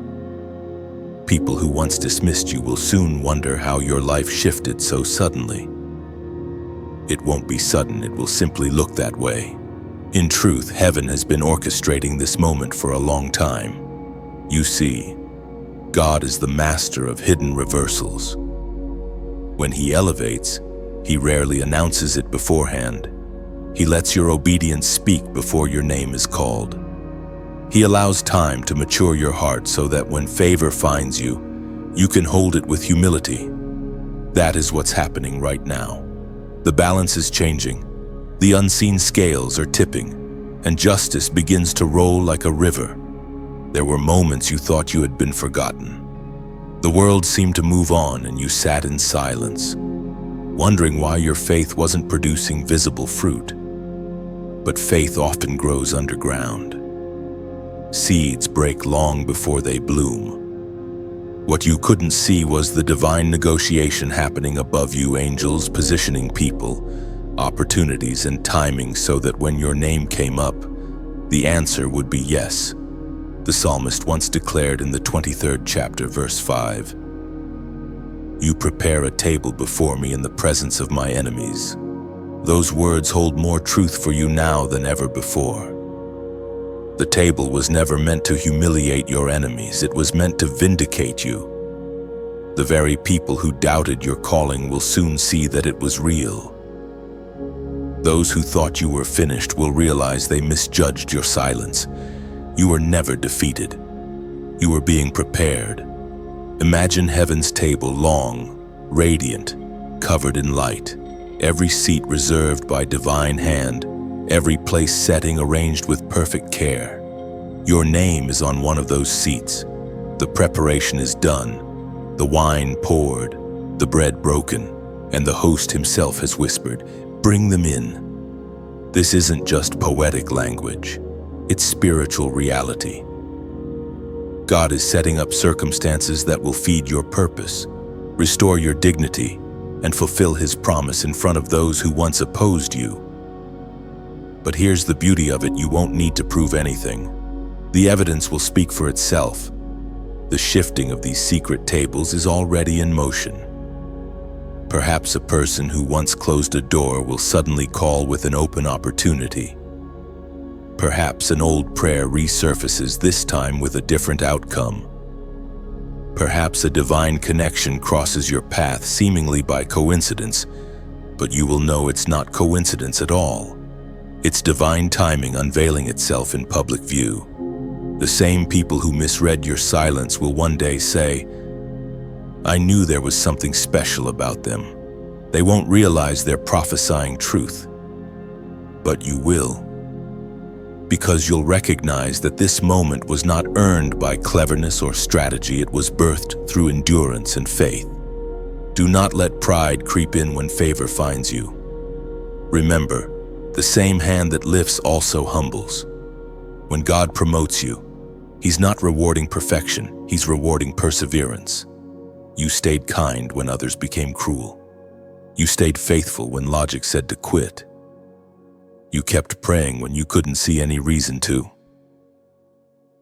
People who once dismissed you will soon wonder how your life shifted so suddenly. It won't be sudden, it will simply look that way. In truth, heaven has been orchestrating this moment for a long time. You see, God is the master of hidden reversals. When He elevates, He rarely announces it beforehand. He lets your obedience speak before your name is called. He allows time to mature your heart so that when favor finds you, you can hold it with humility. That is what's happening right now. The balance is changing. The unseen scales are tipping, and justice begins to roll like a river. There were moments you thought you had been forgotten. The world seemed to move on, and you sat in silence, wondering why your faith wasn't producing visible fruit. But faith often grows underground. Seeds break long before they bloom. What you couldn't see was the divine negotiation happening above you, angels positioning people, opportunities and timing so that when your name came up, The answer would be yes. The psalmist once declared in the 23rd chapter, verse 5, "You prepare a table before me in the presence of my enemies." Those words hold more truth for you now than ever before. The table was never meant to humiliate your enemies. It was meant to vindicate you. The very people who doubted your calling will soon see that it was real. Those who thought you were finished will realize they misjudged your silence. You were never defeated. You were being prepared. Imagine heaven's table, long, radiant, covered in light. Every seat reserved by divine hand, every place setting arranged with perfect care. Your name is on one of those seats. The preparation is done, the wine poured, the bread broken, and the host himself has whispered, "Bring them in." This isn't just poetic language, it's spiritual reality. God is setting up circumstances that will feed your purpose, restore your dignity, and fulfill His promise in front of those who once opposed you. But here's the beauty of it: you won't need to prove anything. The evidence will speak for itself. The shifting of these secret tables is already in motion. Perhaps a person who once closed a door will suddenly call with an open opportunity. Perhaps an old prayer resurfaces, this time with a different outcome. Perhaps a divine connection crosses your path seemingly by coincidence, but you will know it's not coincidence at all. It's divine timing unveiling itself in public view. The same people who misread your silence will one day say, "I knew there was something special about them." They won't realize they're prophesying truth, but you will. Because you'll recognize that this moment was not earned by cleverness or strategy, it was birthed through endurance and faith. Do not let pride creep in when favor finds you. Remember, the same hand that lifts also humbles. When God promotes you, He's not rewarding perfection, He's rewarding perseverance. You stayed kind when others became cruel. You stayed faithful when logic said to quit. You kept praying when you couldn't see any reason to.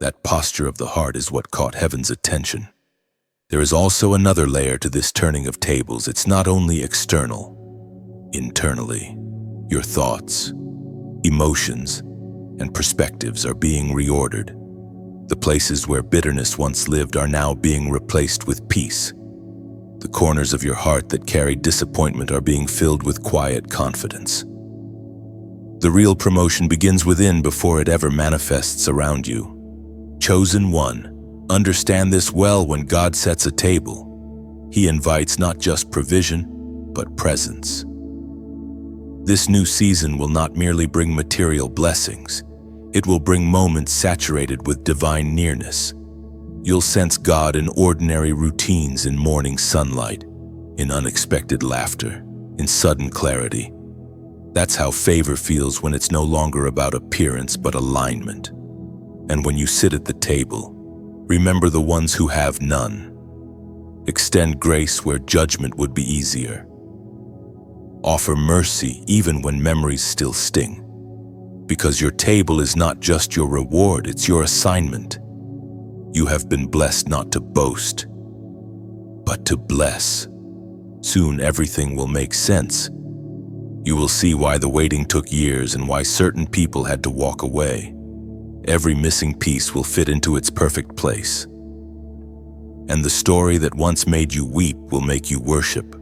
That posture of the heart is what caught heaven's attention. There is also another layer to this turning of tables. It's not only external. Internally, your thoughts, emotions, and perspectives are being reordered. The places where bitterness once lived are now being replaced with peace. The corners of your heart that carried disappointment are being filled with quiet confidence. The real promotion begins within before it ever manifests around you. Chosen one, understand this well: when God sets a table, He invites not just provision, but presence. This new season will not merely bring material blessings, it will bring moments saturated with divine nearness. You'll sense God in ordinary routines, in morning sunlight, in unexpected laughter, in sudden clarity. That's how favor feels when it's no longer about appearance but alignment. And when you sit at the table, remember the ones who have none. Extend grace where judgment would be easier. Offer mercy even when memories still sting. Because your table is not just your reward, it's your assignment. You have been blessed not to boast, but to bless. Soon everything will make sense. You will see why the waiting took years and why certain people had to walk away. Every missing piece will fit into its perfect place. And the story that once made you weep will make you worship.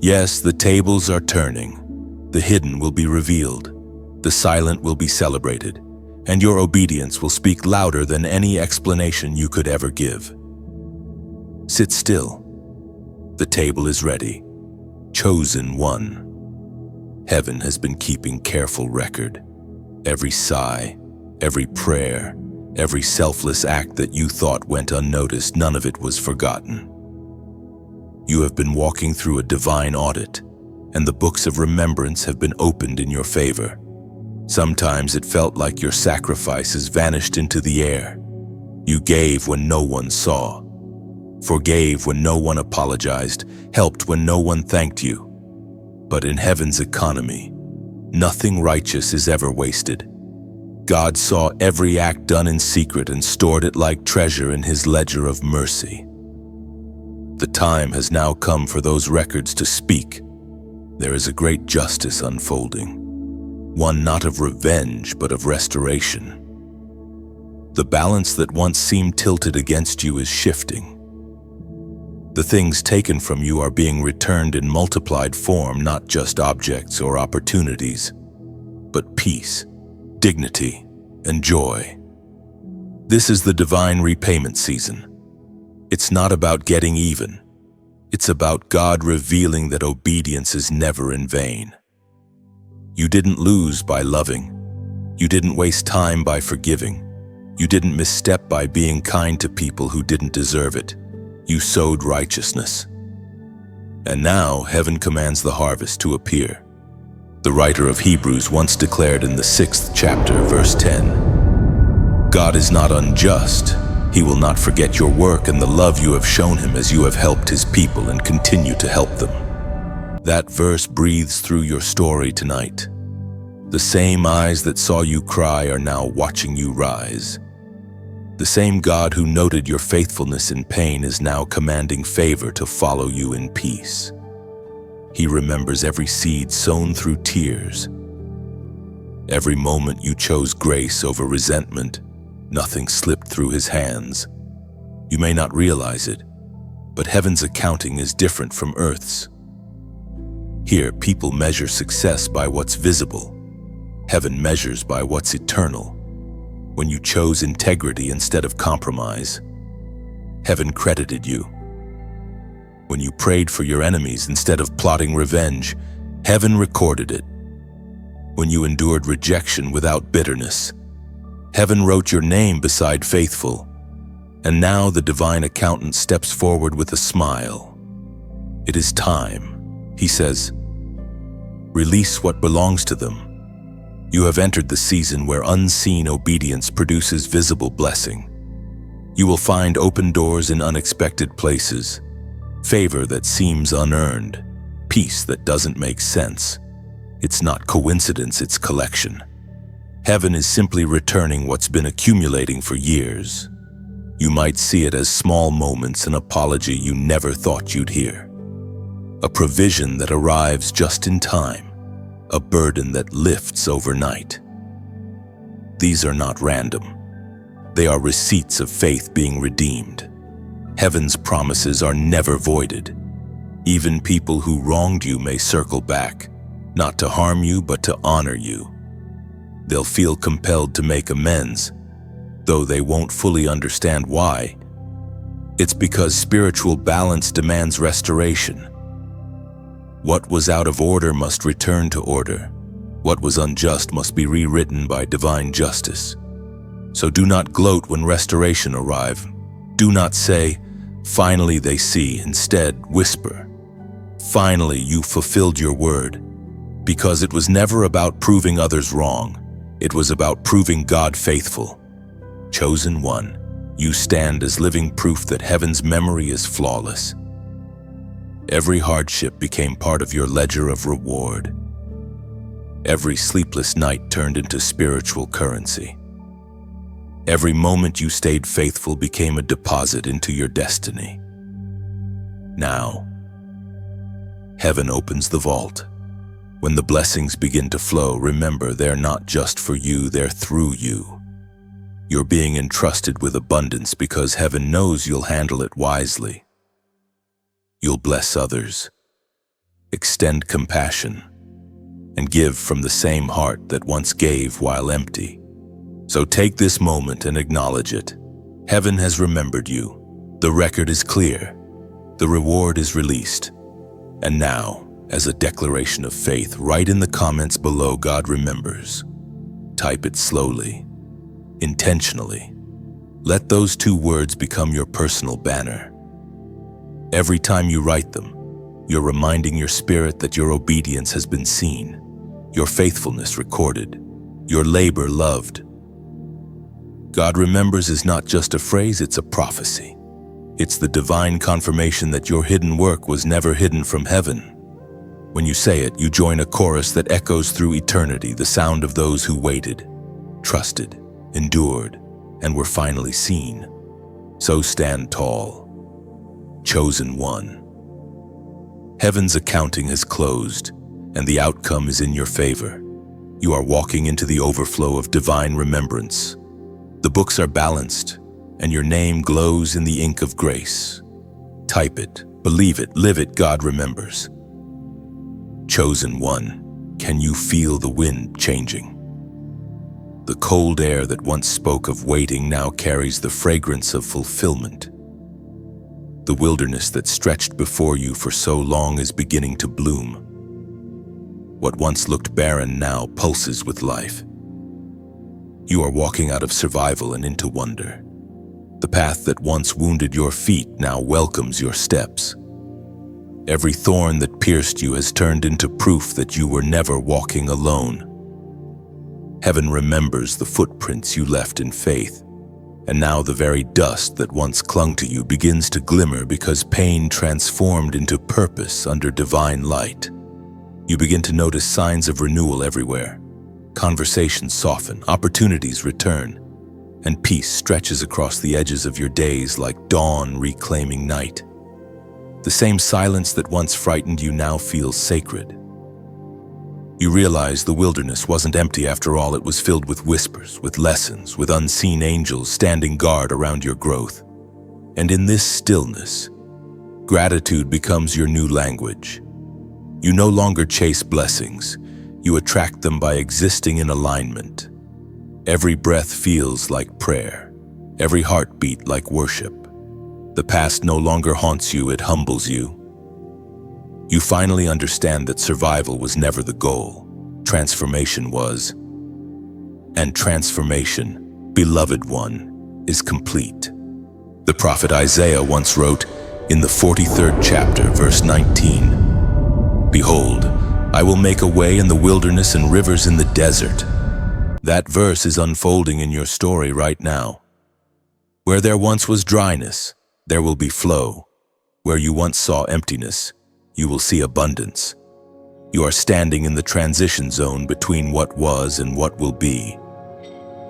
Yes, the tables are turning. The hidden will be revealed. The silent will be celebrated. And your obedience will speak louder than any explanation you could ever give. Sit still. The table is ready. Chosen one. Heaven has been keeping careful record. Every sigh, every prayer, every selfless act that you thought went unnoticed, none of it was forgotten. You have been walking through a divine audit, and the books of remembrance have been opened in your favor. Sometimes it felt like your sacrifices vanished into the air. You gave when no one saw, forgave when no one apologized, helped when no one thanked you. But in heaven's economy, nothing righteous is ever wasted. God saw every act done in secret and stored it like treasure in his ledger of mercy. The time has now come for those records to speak. There is a great justice unfolding, one not of revenge but of restoration. The balance that once seemed tilted against you is shifting. The things taken from you are being returned in multiplied form, not just objects or opportunities, but peace, dignity, and joy. This is the divine repayment season. It's not about getting even. It's about God revealing that obedience is never in vain. You didn't lose by loving. You didn't waste time by forgiving. You didn't misstep by being kind to people who didn't deserve it. You sowed righteousness. And now heaven commands the harvest to appear. The writer of Hebrews once declared in the 6th chapter, verse 10, God is not unjust. He will not forget your work and the love you have shown him as you have helped his people and continue to help them. That verse breathes through your story tonight. The same eyes that saw you cry are now watching you rise. The same God who noted your faithfulness in pain is now commanding favor to follow you in peace. He remembers every seed sown through tears. Every moment you chose grace over resentment, nothing slipped through his hands. You may not realize it, but heaven's accounting is different from earth's. Here, people measure success by what's visible. Heaven measures by what's eternal. When you chose integrity instead of compromise, heaven credited you. When you prayed for your enemies instead of plotting revenge, heaven recorded it. When you endured rejection without bitterness, heaven wrote your name beside faithful. And now the divine accountant steps forward with a smile. It is time, he says. Release what belongs to them. You have entered the season where unseen obedience produces visible blessing. You will find open doors in unexpected places, favor that seems unearned, peace that doesn't make sense. It's not coincidence, it's collection. Heaven is simply returning what's been accumulating for years. You might see it as small moments, an apology you never thought you'd hear. A provision that arrives just in time. A burden that lifts overnight. These are not random. They are receipts of faith being redeemed. Heaven's promises are never voided. Even people who wronged you may circle back, not to harm you, but to honor you. They'll feel compelled to make amends, though they won't fully understand why. It's because spiritual balance demands restoration. What was out of order must return to order. What was unjust must be rewritten by divine justice. So do not gloat when restoration arrives. Do not say, "Finally they see." Instead, whisper, "Finally you fulfilled your word." Because it was never about proving others wrong. It was about proving God faithful. Chosen one, you stand as living proof that heaven's memory is flawless. Every hardship became part of your ledger of reward. Every sleepless night turned into spiritual currency. Every moment you stayed faithful became a deposit into your destiny. Now, heaven opens the vault. When the blessings begin to flow, remember they're not just for you, they're through you. You're being entrusted with abundance because heaven knows you'll handle it wisely. You'll bless others, extend compassion, and give from the same heart that once gave while empty. So take this moment and acknowledge it. Heaven has remembered you. The record is clear. The reward is released. And now, as a declaration of faith, write in the comments below, "God remembers." Type it slowly, intentionally. Let those 2 words become your personal banner. Every time you write them, you're reminding your spirit that your obedience has been seen, your faithfulness recorded, your labor loved. God remembers is not just a phrase, it's a prophecy. It's the divine confirmation that your hidden work was never hidden from heaven. When you say it, you join a chorus that echoes through eternity, the sound of those who waited, trusted, endured, and were finally seen. So stand tall, chosen one. Heaven's accounting has closed, and the outcome is in your favor. You are walking into the overflow of divine remembrance. The books are balanced, and your name glows in the ink of grace. Type it, believe it, live it, God remembers. Chosen one, can you feel the wind changing? The cold air that once spoke of waiting now carries the fragrance of fulfillment. The wilderness that stretched before you for so long is beginning to bloom. What once looked barren now pulses with life. You are walking out of survival and into wonder. The path that once wounded your feet now welcomes your steps. Every thorn that pierced you has turned into proof that you were never walking alone. Heaven remembers the footprints you left in faith, and now the very dust that once clung to you begins to glimmer because pain transformed into purpose under divine light. You begin to notice signs of renewal everywhere. Conversations soften, opportunities return, and peace stretches across the edges of your days like dawn reclaiming night. The same silence that once frightened you now feels sacred. You realize the wilderness wasn't empty after all. It was filled with whispers, with lessons, with unseen angels standing guard around your growth. And in this stillness, gratitude becomes your new language. You no longer chase blessings. You attract them by existing in alignment. Every breath feels like prayer, every heartbeat like worship. The past no longer haunts you, it humbles you. You finally understand that survival was never the goal. Transformation was. And transformation, beloved one, is complete. The prophet Isaiah once wrote in the 43rd chapter, verse 19, "Behold, I will make a way in the wilderness and rivers in the desert." That verse is unfolding in your story right now. Where there once was dryness, there will be flow. Where you once saw emptiness, you will see abundance. You are standing in the transition zone between what was and what will be.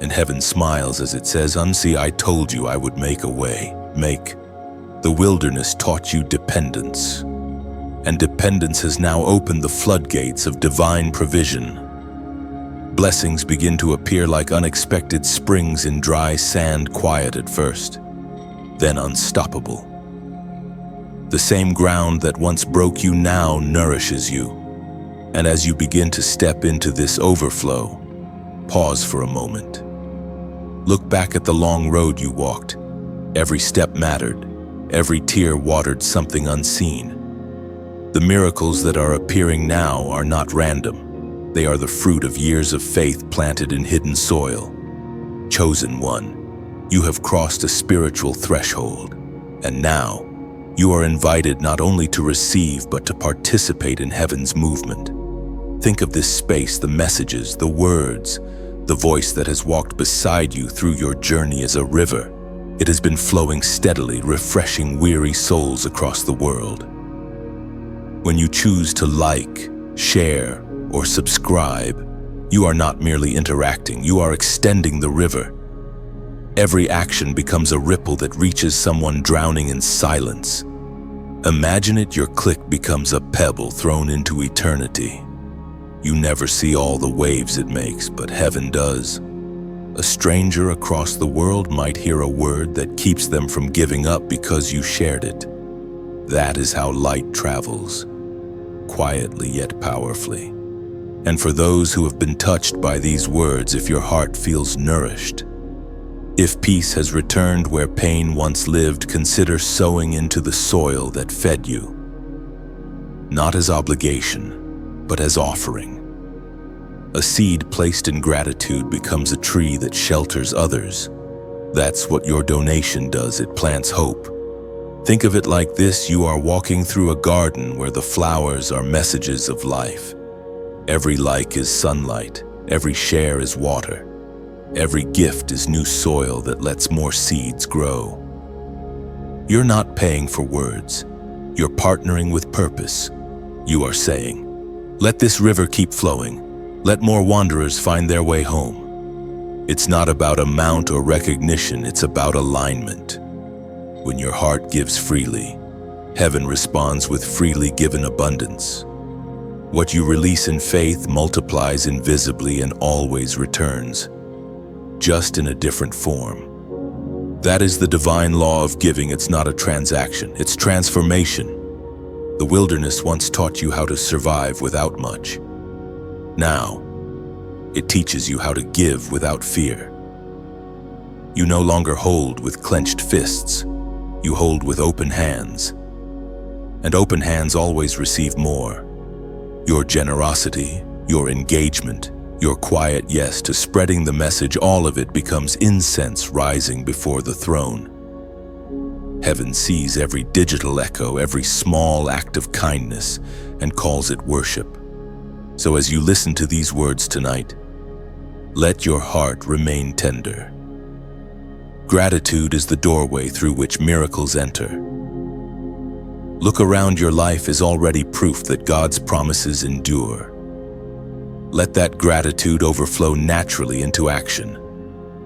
And heaven smiles as it says, "See, I told you I would make a way." The wilderness taught you dependence. And dependence has now opened the floodgates of divine provision. Blessings begin to appear like unexpected springs in dry sand, quiet at first, then unstoppable. The same ground that once broke you now nourishes you. And as you begin to step into this overflow, pause for a moment. Look back at the long road you walked. Every step mattered. Every tear watered something unseen. The miracles that are appearing now are not random. They are the fruit of years of faith planted in hidden soil. Chosen one, you have crossed a spiritual threshold, and now you are invited not only to receive but to participate in heaven's movement. Think of this space, the messages, the words, the voice that has walked beside you through your journey as a river. It has been flowing steadily, refreshing weary souls across the world. When you choose to like, share, or subscribe, you are not merely interacting, you are extending the river. Every action becomes a ripple that reaches someone drowning in silence. Imagine it, your click becomes a pebble thrown into eternity. You never see all the waves it makes, but heaven does. A stranger across the world might hear a word that keeps them from giving up because you shared it. That is how light travels, quietly yet powerfully. And for those who have been touched by these words, if your heart feels nourished, if peace has returned where pain once lived, consider sowing into the soil that fed you. Not as obligation, but as offering. A seed placed in gratitude becomes a tree that shelters others. That's what your donation does, it plants hope. Think of it like this: you are walking through a garden where the flowers are messages of life. Every like is sunlight, every share is water. Every gift is new soil that lets more seeds grow. You're not paying for words. You're partnering with purpose. You are saying, "Let this river keep flowing. Let more wanderers find their way home." It's not about amount or recognition, it's about alignment. When your heart gives freely, heaven responds with freely given abundance. What you release in faith multiplies invisibly and always returns, just in a different form. That is the divine law of giving. It's not a transaction, it's transformation. The wilderness once taught you how to survive without much. Now, it teaches you how to give without fear. You no longer hold with clenched fists, you hold with open hands. And open hands always receive more. Your generosity, your engagement, your quiet yes to spreading the message, all of it becomes incense rising before the throne. Heaven sees every digital echo, every small act of kindness, and calls it worship. So as you listen to these words tonight, let your heart remain tender. Gratitude is the doorway through which miracles enter. Look around, your life is already proof that God's promises endure. Let that gratitude overflow naturally into action.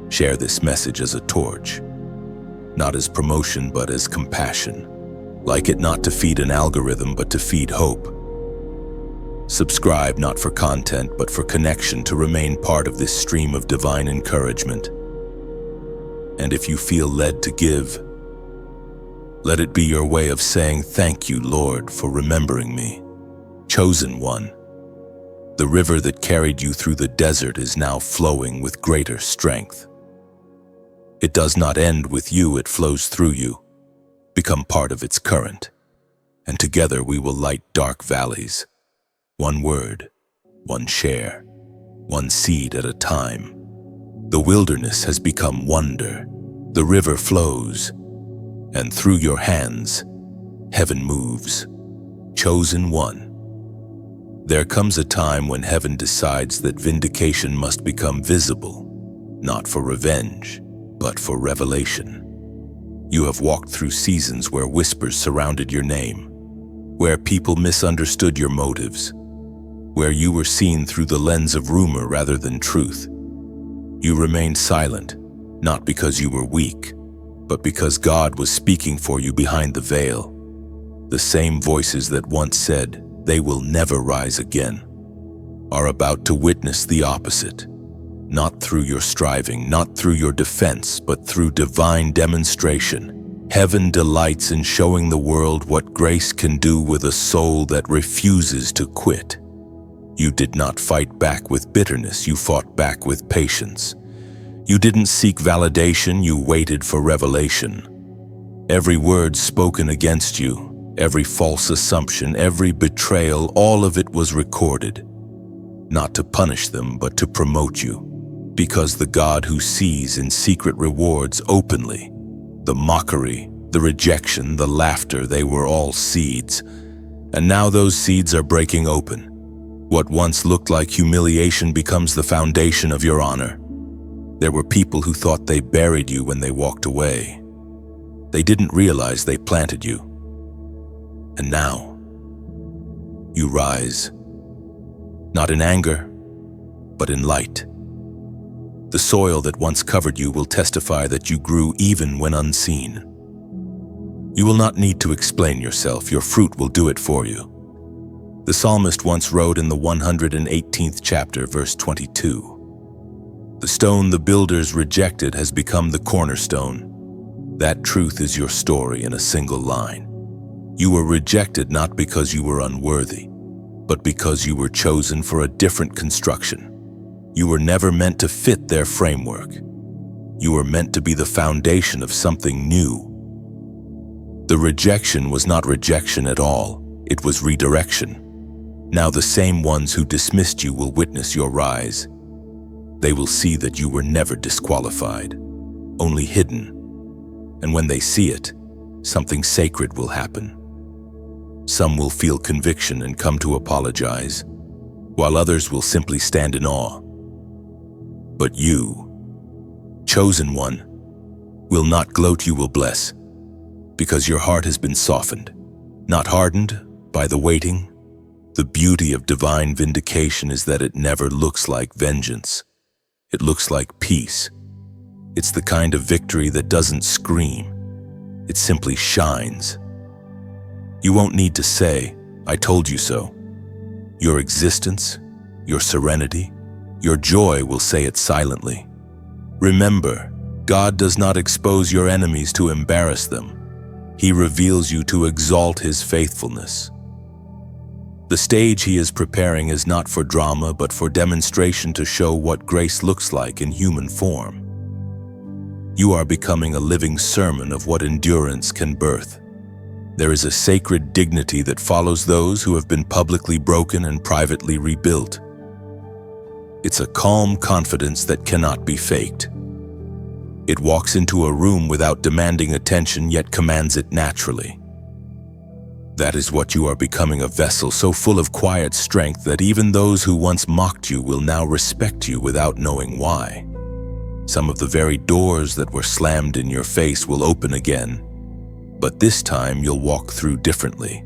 Share this message as a torch, not as promotion but as compassion. Like it not to feed an algorithm but to feed hope. Subscribe not for content but for connection, to remain part of this stream of divine encouragement. And if you feel led to give, let it be your way of saying, "Thank you, Lord, for remembering me." Chosen one, the river that carried you through the desert is now flowing with greater strength. It does not end with you, it flows through you. Become part of its current, and together we will light dark valleys. One word, one share, one seed at a time. The wilderness has become wonder. The river flows, and through your hands, heaven moves. Chosen one. There comes a time when heaven decides that vindication must become visible, not for revenge, but for revelation. You have walked through seasons where whispers surrounded your name, where people misunderstood your motives, where you were seen through the lens of rumor rather than truth. You remained silent, not because you were weak, but because God was speaking for you behind the veil. The same voices that once said, "They will never rise again," are about to witness the opposite. Not through your striving, not through your defense, but through divine demonstration. Heaven delights in showing the world what grace can do with a soul that refuses to quit. You did not fight back with bitterness, you fought back with patience. You didn't seek validation, you waited for revelation. Every word spoken against you, every false assumption, every betrayal, all of it was recorded. Not to punish them, but to promote you. Because the God who sees in secret rewards openly. The mockery, the rejection, the laughter, they were all seeds. And now those seeds are breaking open. What once looked like humiliation becomes the foundation of your honor. There were people who thought they buried you when they walked away. They didn't realize they planted you. And now, you rise, not in anger, but in light. The soil that once covered you will testify that you grew even when unseen. You will not need to explain yourself, your fruit will do it for you. The psalmist once wrote in the 118th chapter, verse 22, "The stone the builders rejected has become the cornerstone." That truth is your story in a single line. You were rejected not because you were unworthy, but because you were chosen for a different construction. You were never meant to fit their framework. You were meant to be the foundation of something new. The rejection was not rejection at all, it was redirection. Now the same ones who dismissed you will witness your rise. They will see that you were never disqualified, only hidden. And when they see it, something sacred will happen. Some will feel conviction and come to apologize, while others will simply stand in awe. But you, chosen one, will not gloat, you will bless, because your heart has been softened, not hardened by the waiting. The beauty of divine vindication is that it never looks like vengeance. It looks like peace. It's the kind of victory that doesn't scream. It simply shines. You won't need to say, "I told you so." Your existence, your serenity, your joy will say it silently. Remember, God does not expose your enemies to embarrass them. He reveals you to exalt His faithfulness. The stage He is preparing is not for drama, but for demonstration to show what grace looks like in human form. You are becoming a living sermon of what endurance can birth. There is a sacred dignity that follows those who have been publicly broken and privately rebuilt. It's a calm confidence that cannot be faked. It walks into a room without demanding attention, yet commands it naturally. That is what you are becoming, a vessel so full of quiet strength that even those who once mocked you will now respect you without knowing why. Some of the very doors that were slammed in your face will open again, but this time you'll walk through differently.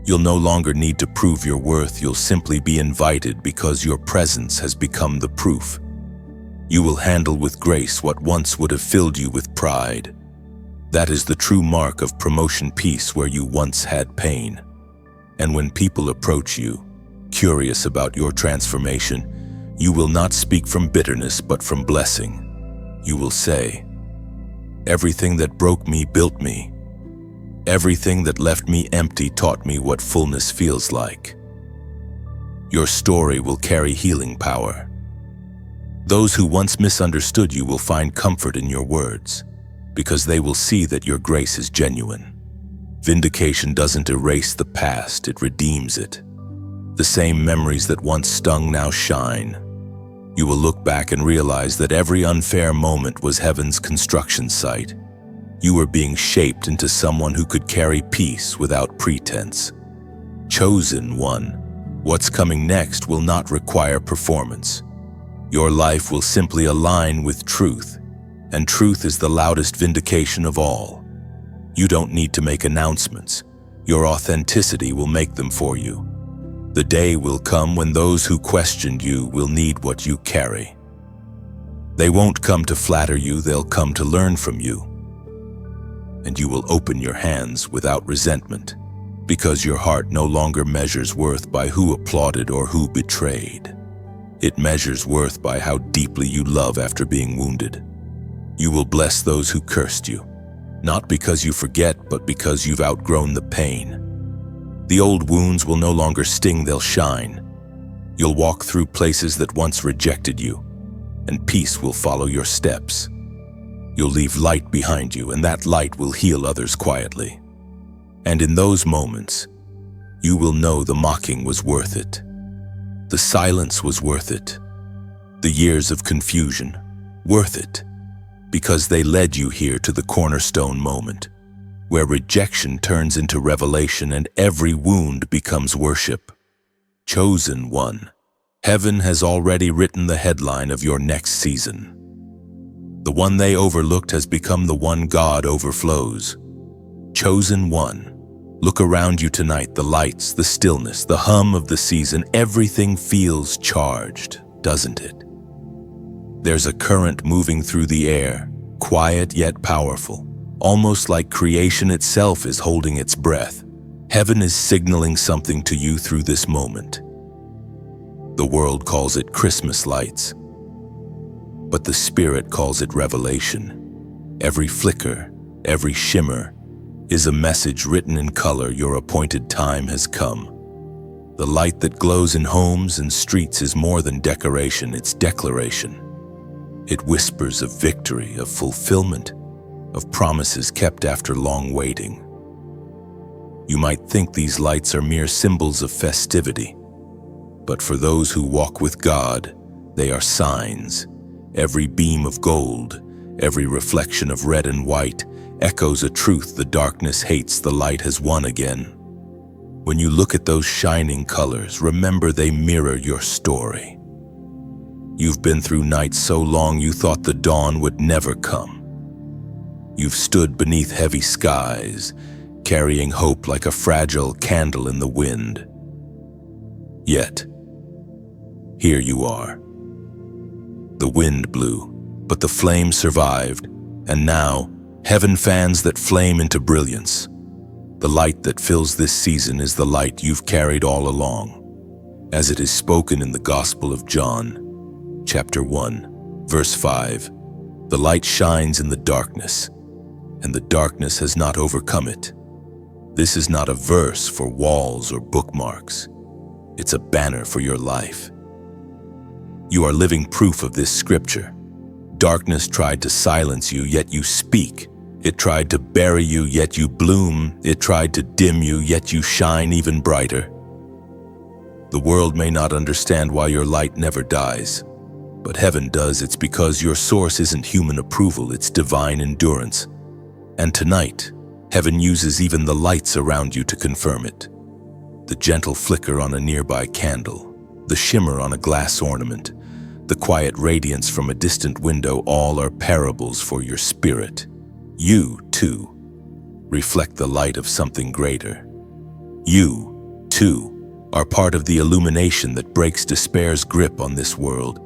You'll no longer need to prove your worth, you'll simply be invited because your presence has become the proof. You will handle with grace what once would have filled you with pride. That is the true mark of promotion peace where you once had pain. And when people approach you, curious about your transformation, you will not speak from bitterness but from blessing. You will say, "Everything that broke me built me. Everything that left me empty taught me what fullness feels like." Your story will carry healing power. Those who once misunderstood you will find comfort in your words, because they will see that your grace is genuine. Vindication doesn't erase the past, it redeems it. The same memories that once stung now shine. You will look back and realize that every unfair moment was heaven's construction site. You were being shaped into someone who could carry peace without pretense. Chosen one, what's coming next will not require performance. Your life will simply align with truth, and truth is the loudest vindication of all. You don't need to make announcements. Your authenticity will make them for you. The day will come when those who questioned you will need what you carry. They won't come to flatter you, they'll come to learn from you. And you will open your hands without resentment, because your heart no longer measures worth by who applauded or who betrayed. It measures worth by how deeply you love after being wounded. You will bless those who cursed you, not because you forget, but because you've outgrown the pain. The old wounds will no longer sting, they'll shine. You'll walk through places that once rejected you, and peace will follow your steps. You'll leave light behind you, and that light will heal others quietly. And in those moments, you will know the mocking was worth it. The silence was worth it. The years of confusion, worth it. Because they led you here to the cornerstone moment, where rejection turns into revelation and every wound becomes worship. Chosen one, heaven has already written the headline of your next season. The one they overlooked has become the one God overflows. Chosen one, look around you tonight, the lights, the stillness, the hum of the season, everything feels charged, doesn't it? There's a current moving through the air, quiet yet powerful, almost like creation itself is holding its breath. Heaven is signaling something to you through this moment. The world calls it Christmas lights, but the Spirit calls it revelation. Every flicker, every shimmer is a message written in color. Your appointed time has come. The light that glows in homes and streets is more than decoration, it's declaration. It whispers of victory, of fulfillment, of promises kept after long waiting. You might think these lights are mere symbols of festivity, but for those who walk with God, they are signs. Every beam of gold, every reflection of red and white, echoes a truth the darkness hates, the light has won again. When you look at those shining colors, remember they mirror your story. You've been through nights so long you thought the dawn would never come. You've stood beneath heavy skies, carrying hope like a fragile candle in the wind. Yet, here you are. The wind blew, but the flame survived, and now heaven fans that flame into brilliance. The light that fills this season is the light you've carried all along, as it is spoken in the Gospel of John, chapter 1, verse 5. The light shines in the darkness, and the darkness has not overcome it. This is not a verse for walls or bookmarks. It's a banner for your life. You are living proof of this scripture. Darkness tried to silence you, yet you speak. It tried to bury you, yet you bloom. It tried to dim you, yet you shine even brighter. The world may not understand why your light never dies, but heaven does. It's because your source isn't human approval, it's divine endurance. And tonight, heaven uses even the lights around you to confirm it. The gentle flicker on a nearby candle, the shimmer on a glass ornament, the quiet radiance from a distant window, all are parables for your spirit. You, too, reflect the light of something greater. You, too, are part of the illumination that breaks despair's grip on this world.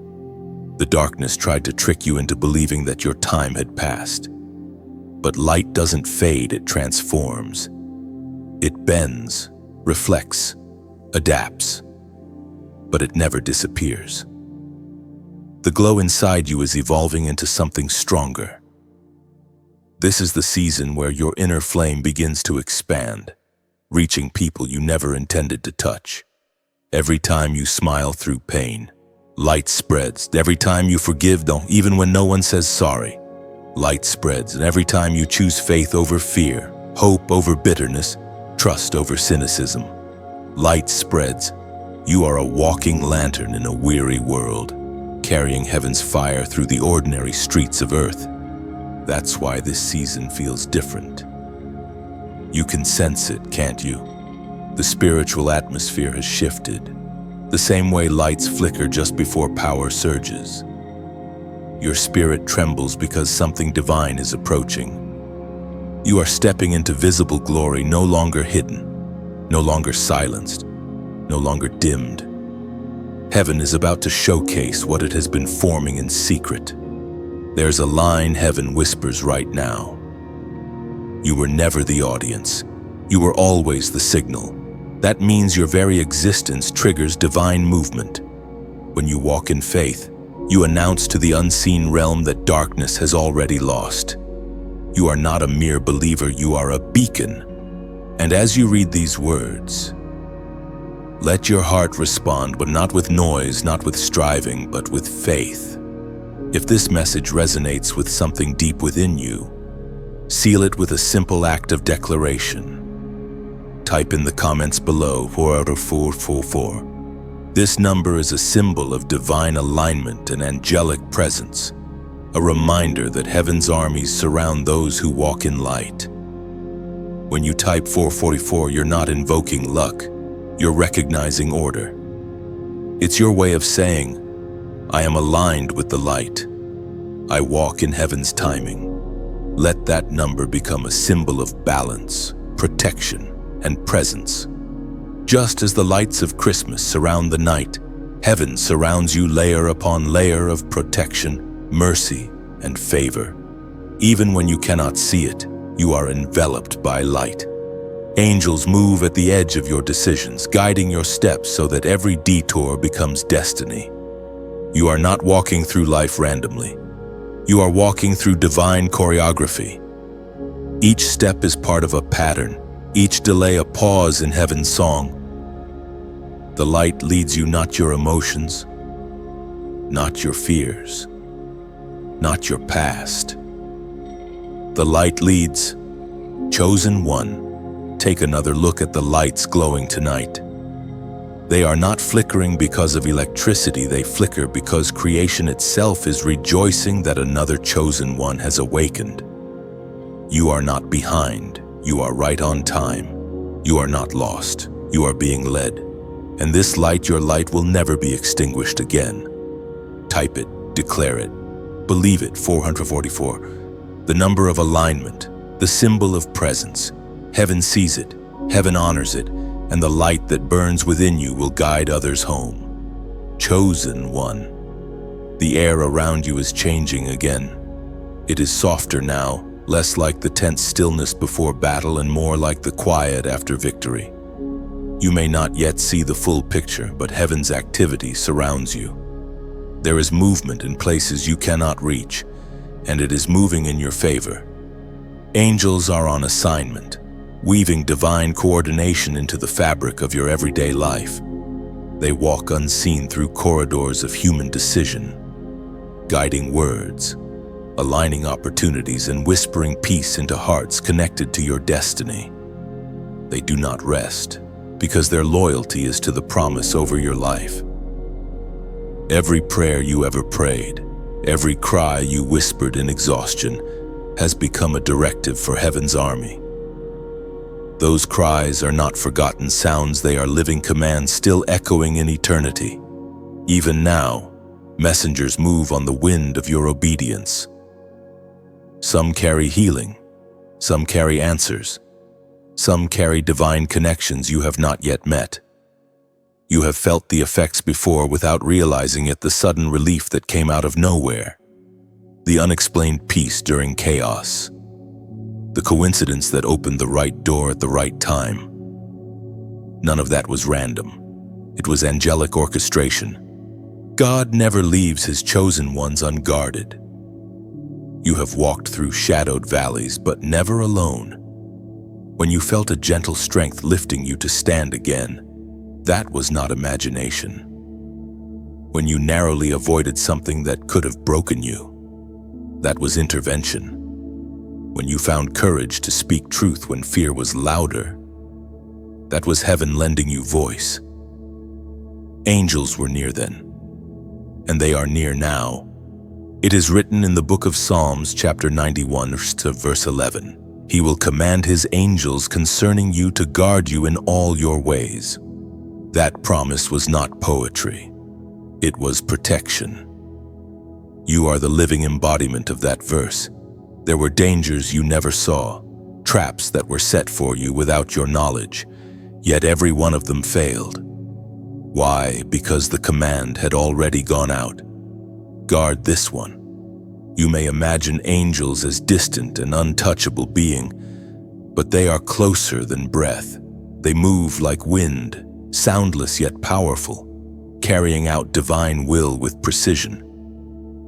The darkness tried to trick you into believing that your time had passed. But light doesn't fade, it transforms. It bends, reflects, adapts, but it never disappears. The glow inside you is evolving into something stronger. This is the season where your inner flame begins to expand, reaching people you never intended to touch. Every time you smile through pain, light spreads. Every time you forgive, even when no one says sorry, light spreads. And every time you choose faith over fear, hope over bitterness, trust over cynicism, light spreads. You are a walking lantern in a weary world, carrying heaven's fire through the ordinary streets of earth. That's why this season feels different. You can sense it, can't you? The spiritual atmosphere has shifted, the same way lights flicker just before power surges. Your spirit trembles because something divine is approaching. You are stepping into visible glory, no longer hidden, no longer silenced, no longer dimmed. Heaven is about to showcase what it has been forming in secret. There's a line heaven whispers right now. You were never the audience. You were always the signal. That means your very existence triggers divine movement. When you walk in faith, you announce to the unseen realm that darkness has already lost. You are not a mere believer, you are a beacon. And as you read these words, let your heart respond, but not with noise, not with striving, but with faith. If this message resonates with something deep within you, seal it with a simple act of declaration. Type in the comments below 4 out of 444. This number is a symbol of divine alignment and angelic presence, a reminder that heaven's armies surround those who walk in light. When you type 444, you're not invoking luck. You're recognizing order. It's your way of saying, I am aligned with the light. I walk in heaven's timing. Let that number become a symbol of balance, protection, and presence. Just as the lights of Christmas surround the night, heaven surrounds you layer upon layer of protection, mercy, and favor. Even when you cannot see it, you are enveloped by light. Angels move at the edge of your decisions, guiding your steps so that every detour becomes destiny. You are not walking through life randomly. You are walking through divine choreography. Each step is part of a pattern, each delay a pause in heaven's song. The light leads you, not your emotions, not your fears, not your past. The light leads. Chosen one. Take another look at the lights glowing tonight. They are not flickering because of electricity, they flicker because creation itself is rejoicing that another chosen one has awakened. You are not behind, you are right on time. You are not lost, you are being led. And this light, your light, will never be extinguished again. Type it, declare it, believe it. 444, the number of alignment, the symbol of presence. Heaven sees it, heaven honors it, and the light that burns within you will guide others home. Chosen one. The air around you is changing again. It is softer now, less like the tense stillness before battle and more like the quiet after victory. You may not yet see the full picture, but heaven's activity surrounds you. There is movement in places you cannot reach, and it is moving in your favor. Angels are on assignment, weaving divine coordination into the fabric of your everyday life. They walk unseen through corridors of human decision, guiding words, aligning opportunities, and whispering peace into hearts connected to your destiny. They do not rest, because their loyalty is to the promise over your life. Every prayer you ever prayed, every cry you whispered in exhaustion, has become a directive for heaven's army. Those cries are not forgotten sounds, they are living commands still echoing in eternity. Even now, messengers move on the wind of your obedience. Some carry healing, some carry answers, some carry divine connections you have not yet met. You have felt the effects before without realizing it, the sudden relief that came out of nowhere, the unexplained peace during chaos, the coincidence that opened the right door at the right time. None of that was random. It was angelic orchestration. God never leaves his chosen ones unguarded. You have walked through shadowed valleys, but never alone. When you felt a gentle strength lifting you to stand again, that was not imagination. When you narrowly avoided something that could have broken you, that was intervention. When you found courage to speak truth when fear was louder, that was heaven lending you voice. Angels were near then, and they are near now. It is written in the book of Psalms, chapter 91, verse 11, "He will command his angels concerning you to guard you in all your ways." That promise was not poetry. It was protection. You are the living embodiment of that verse. There were dangers you never saw, traps that were set for you without your knowledge, yet every one of them failed. Why? Because the command had already gone out. Guard this one. You may imagine angels as distant and untouchable being, but they are closer than breath. They move like wind, soundless yet powerful, carrying out divine will with precision.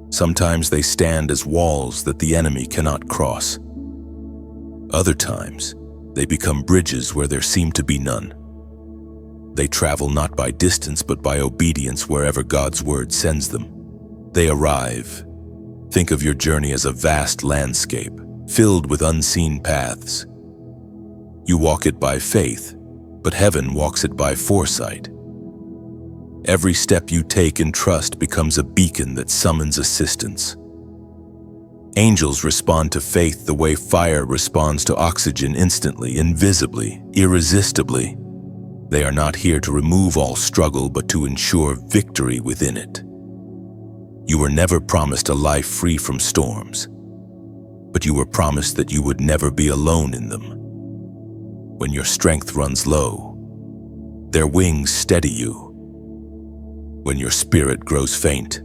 Sometimes they stand as walls that the enemy cannot cross. Other times, they become bridges where there seem to be none. They travel not by distance but by obedience wherever God's word sends them. They arrive. Think of your journey as a vast landscape, filled with unseen paths. You walk it by faith, but heaven walks it by foresight. Every step you take in trust becomes a beacon that summons assistance. Angels respond to faith the way fire responds to oxygen, instantly, invisibly, irresistibly. They are not here to remove all struggle, but to ensure victory within it. You were never promised a life free from storms, but you were promised that you would never be alone in them. When your strength runs low, their wings steady you. When your spirit grows faint,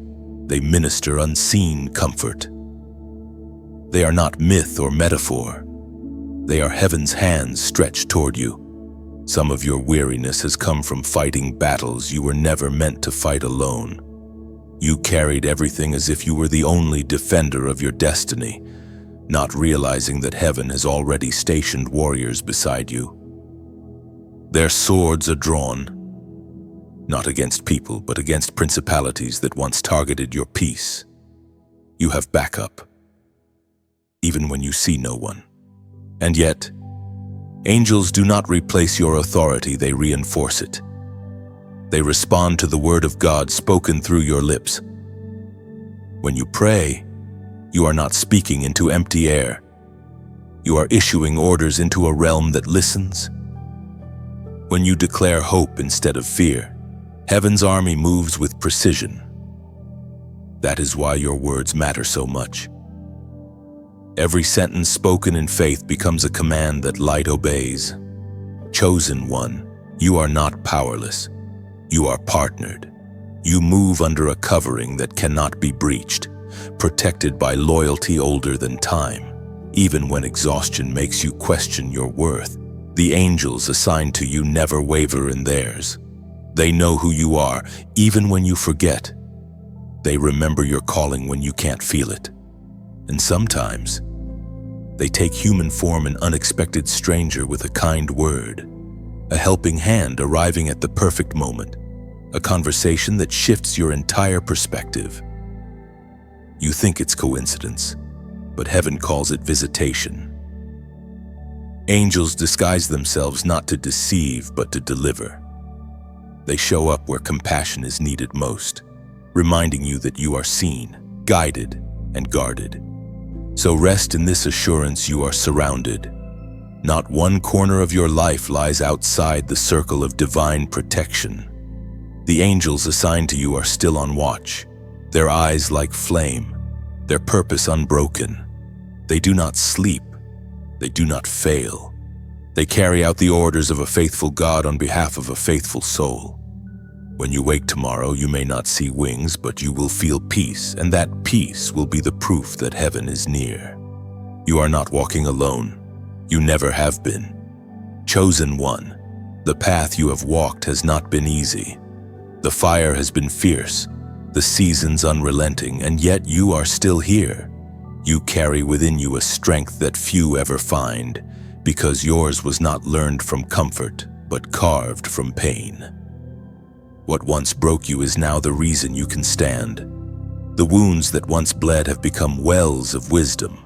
they minister unseen comfort. They are not myth or metaphor. They are heaven's hands stretched toward you. Some of your weariness has come from fighting battles you were never meant to fight alone. You carried everything as if you were the only defender of your destiny, not realizing that heaven has already stationed warriors beside you. Their swords are drawn, not against people, but against principalities that once targeted your peace. You have backup, even when you see no one. And yet, angels do not replace your authority, they reinforce it. They respond to the word of God spoken through your lips. When you pray, you are not speaking into empty air. You are issuing orders into a realm that listens. When you declare hope instead of fear, heaven's army moves with precision. That is why your words matter so much. Every sentence spoken in faith becomes a command that light obeys. Chosen one, you are not powerless. You are partnered. You move under a covering that cannot be breached, protected by loyalty older than time. Even when exhaustion makes you question your worth, the angels assigned to you never waver in theirs. They know who you are, even when you forget. They remember your calling when you can't feel it. And sometimes, they take human form, an unexpected stranger with a kind word, a helping hand arriving at the perfect moment, a conversation that shifts your entire perspective. You think it's coincidence, but heaven calls it visitation. Angels disguise themselves not to deceive, but to deliver. They show up where compassion is needed most, reminding you that you are seen, guided, and guarded. So rest in this assurance: you are surrounded. Not one corner of your life lies outside the circle of divine protection. The angels assigned to you are still on watch, their eyes like flame, their purpose unbroken. They do not sleep, they do not fail. They carry out the orders of a faithful God on behalf of a faithful soul. When you wake tomorrow, you may not see wings, but you will feel peace, and that peace will be the proof that heaven is near. You are not walking alone. You never have been. Chosen one, the path you have walked has not been easy. The fire has been fierce, the seasons unrelenting, and yet you are still here. You carry within you a strength that few ever find, because yours was not learned from comfort, but carved from pain. What once broke you is now the reason you can stand. The wounds that once bled have become wells of wisdom.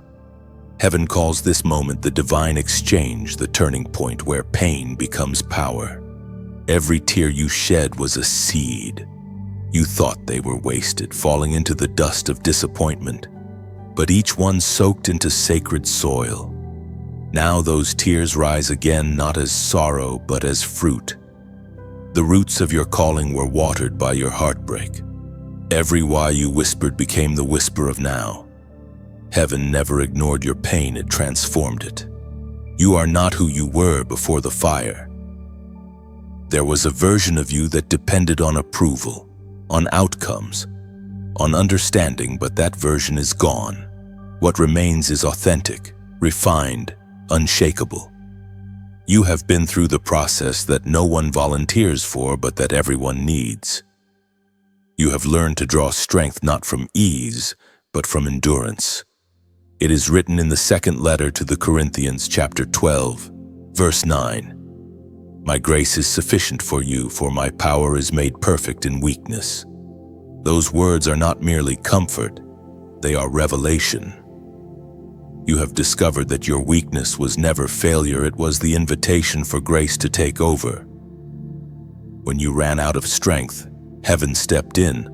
Heaven calls this moment the divine exchange, the turning point where pain becomes power. Every tear you shed was a seed. You thought they were wasted, falling into the dust of disappointment, but each one soaked into sacred soil. Now those tears rise again, not as sorrow, but as fruit. The roots of your calling were watered by your heartbreak. Every why you whispered became the whisper of now. Heaven never ignored your pain, it transformed it. You are not who you were before the fire. There was a version of you that depended on approval, on outcomes, on understanding, but that version is gone. What remains is authentic, refined, unshakable. You have been through the process that no one volunteers for, but that everyone needs. You have learned to draw strength not from ease, but from endurance. It is written in the second letter to the Corinthians, chapter 12, verse 9. My grace is sufficient for you, for my power is made perfect in weakness. Those words are not merely comfort, they are revelation. You have discovered that your weakness was never failure, it was the invitation for grace to take over. When you ran out of strength, heaven stepped in.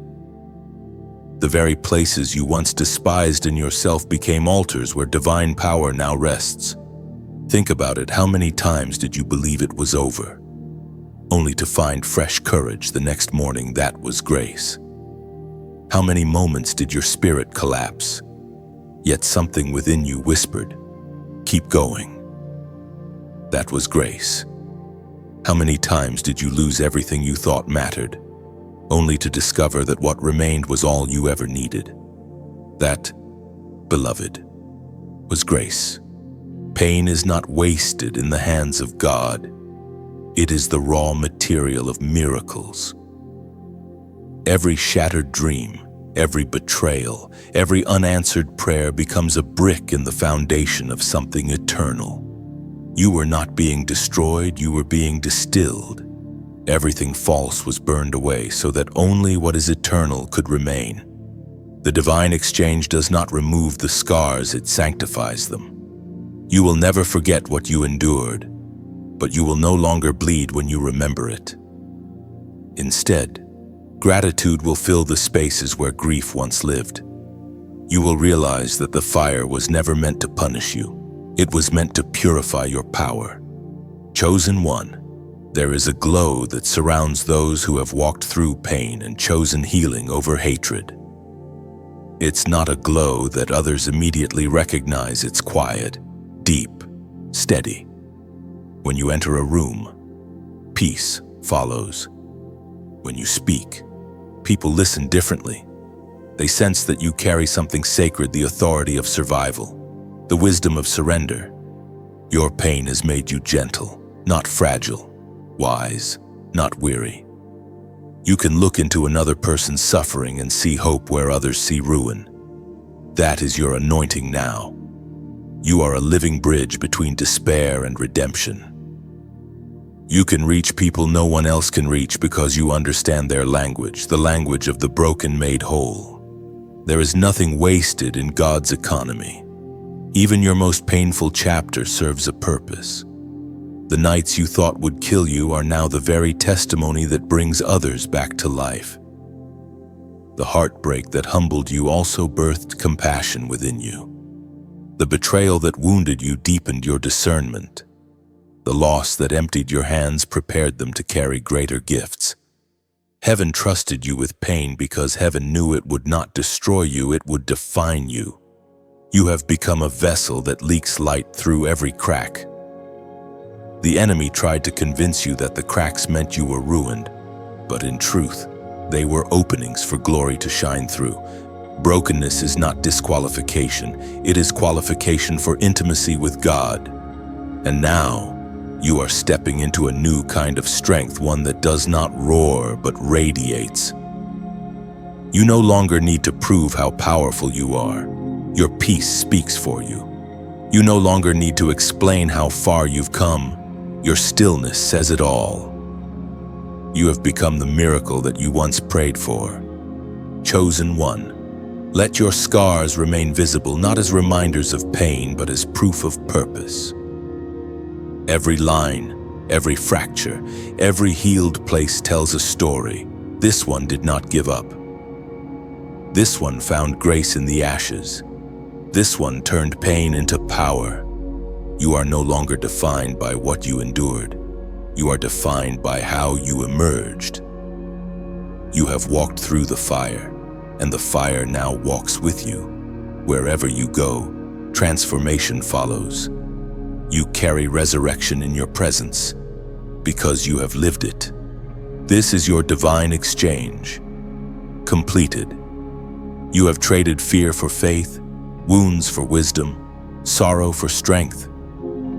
The very places you once despised in yourself became altars where divine power now rests. Think about it, how many times did you believe it was over, only to find fresh courage the next morning? That was grace. How many moments did your spirit collapse, yet something within you whispered, keep going? That was grace. How many times did you lose everything you thought mattered, only to discover that what remained was all you ever needed? That, beloved, was grace. Pain is not wasted in the hands of God. It is the raw material of miracles. Every shattered dream, every betrayal, every unanswered prayer becomes a brick in the foundation of something eternal. You were not being destroyed, you were being distilled. Everything false was burned away so that only what is eternal could remain. The divine exchange does not remove the scars, it sanctifies them. You will never forget what you endured, but you will no longer bleed when you remember it. Instead, gratitude will fill the spaces where grief once lived. You will realize that the fire was never meant to punish you. It was meant to purify your power. Chosen one, there is a glow that surrounds those who have walked through pain and chosen healing over hatred. It's not a glow that others immediately recognize. It's quiet, deep, steady. When you enter a room, peace follows. When you speak, People listen differently. They sense that you carry something sacred, the authority of survival, the wisdom of surrender. Your pain has made you gentle, not fragile, wise, not weary. You can look into another person's suffering and see hope where others see ruin. That is your anointing now. You are a living bridge between despair and redemption. You can reach people no one else can reach because you understand their language, the language of the broken made whole. There is nothing wasted in God's economy. Even your most painful chapter serves a purpose. The nights you thought would kill you are now the very testimony that brings others back to life. The heartbreak that humbled you also birthed compassion within you. The betrayal that wounded you deepened your discernment. The loss that emptied your hands prepared them to carry greater gifts. Heaven trusted you with pain because heaven knew it would not destroy you, it would define you. You have become a vessel that leaks light through every crack. The enemy tried to convince you that the cracks meant you were ruined, but in truth, they were openings for glory to shine through. Brokenness is not disqualification, it is qualification for intimacy with God. And now, you are stepping into a new kind of strength, one that does not roar but radiates. You no longer need to prove how powerful you are. Your peace speaks for you. You no longer need to explain how far you've come. Your stillness says it all. You have become the miracle that you once prayed for. Chosen one, let your scars remain visible, not as reminders of pain, but as proof of purpose. Every line, every fracture, every healed place tells a story. This one did not give up. This one found grace in the ashes. This one turned pain into power. You are no longer defined by what you endured. You are defined by how you emerged. You have walked through the fire, and the fire now walks with you. Wherever you go, transformation follows. You carry resurrection in your presence because you have lived it. This is your divine exchange. Completed. You have traded fear for faith, wounds for wisdom, sorrow for strength.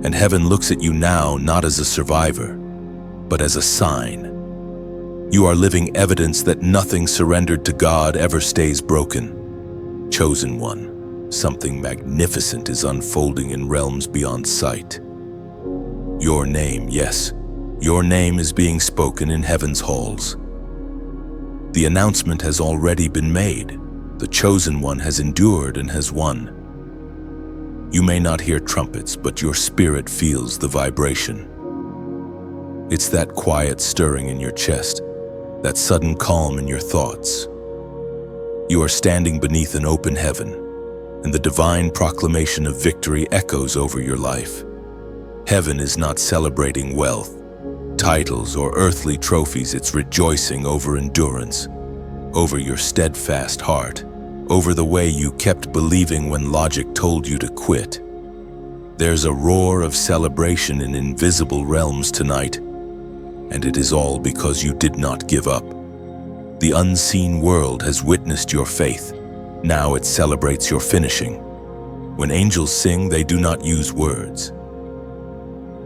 And heaven looks at you now not as a survivor, but as a sign. You are living evidence that nothing surrendered to God ever stays broken. Chosen one, something magnificent is unfolding in realms beyond sight. Your name, yes, your name is being spoken in heaven's halls. The announcement has already been made. The chosen one has endured and has won. You may not hear trumpets, but your spirit feels the vibration. It's that quiet stirring in your chest, that sudden calm in your thoughts. You are standing beneath an open heaven, and the divine proclamation of victory echoes over your life. Heaven is not celebrating wealth, titles, or earthly trophies. It's rejoicing over endurance, over your steadfast heart, over the way you kept believing when logic told you to quit. There's a roar of celebration in invisible realms tonight, and it is all because you did not give up. The unseen world has witnessed your faith. Now it celebrates your finishing. When angels sing, they do not use words.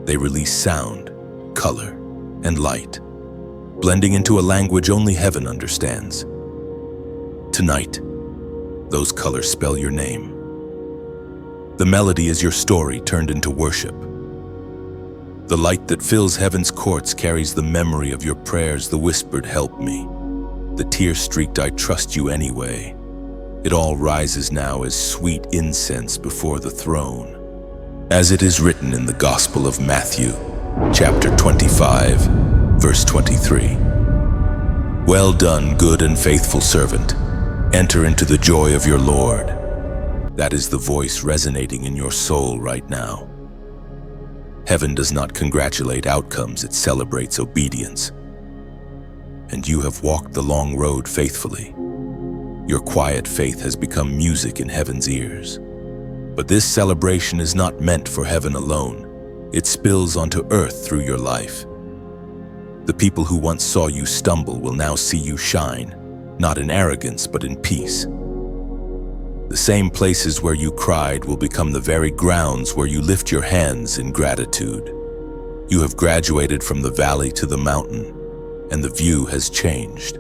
They release sound, color, and light, blending into a language only heaven understands. Tonight, those colors spell your name. The melody is your story turned into worship. The light that fills heaven's courts carries the memory of your prayers, the whispered "help me," the tear-streaked "I trust you anyway." It all rises now as sweet incense before the throne. As it is written in the Gospel of Matthew, chapter 25, verse 23. Well done, good and faithful servant. Enter into the joy of your Lord. That is the voice resonating in your soul right now. Heaven does not congratulate outcomes, it celebrates obedience. And you have walked the long road faithfully. Your quiet faith has become music in heaven's ears. But this celebration is not meant for heaven alone. It spills onto earth through your life. The people who once saw you stumble will now see you shine. not in arrogance but in peace. The same places where you cried will become the very grounds where you lift your hands in gratitude. You have graduated from the valley to the mountain, and the view has changed.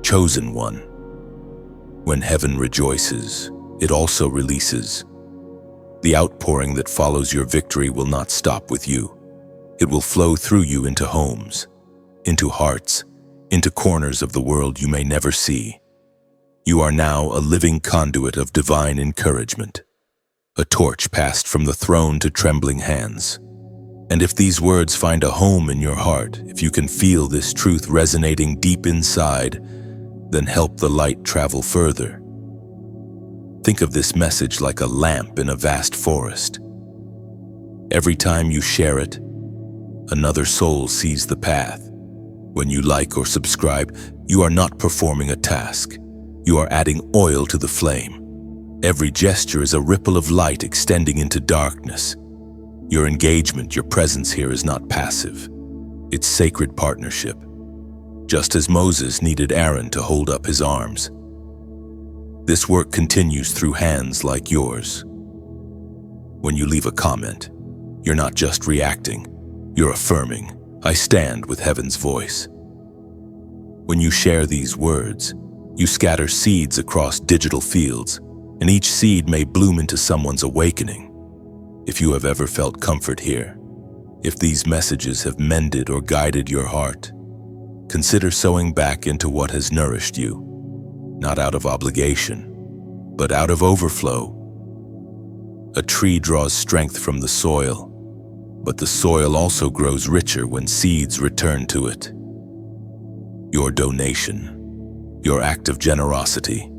Chosen one. When heaven rejoices, it also releases. The outpouring that follows your victory will not stop with you. It will flow through you into homes, into hearts, into corners of the world you may never see. You are now a living conduit of divine encouragement, a torch passed from the throne to trembling hands. And if these words find a home in your heart, if you can feel this truth resonating deep inside, then help the light travel further. Think of this message like a lamp in a vast forest. Every time you share it, another soul sees the path. When you like or subscribe, you are not performing a task. You are adding oil to the flame. Every gesture is a ripple of light extending into darkness. Your engagement, your presence here is not passive. It's sacred partnership. Just as Moses needed Aaron to hold up his arms. This work continues through hands like yours. When you leave a comment, you're not just reacting, you're affirming, I stand with heaven's voice. When you share these words, you scatter seeds across digital fields, and each seed may bloom into someone's awakening. If you have ever felt comfort here, if these messages have mended or guided your heart, consider sowing back into what has nourished you, not out of obligation, but out of overflow. A tree draws strength from the soil, but the soil also grows richer when seeds return to it. Your donation, your act of generosity,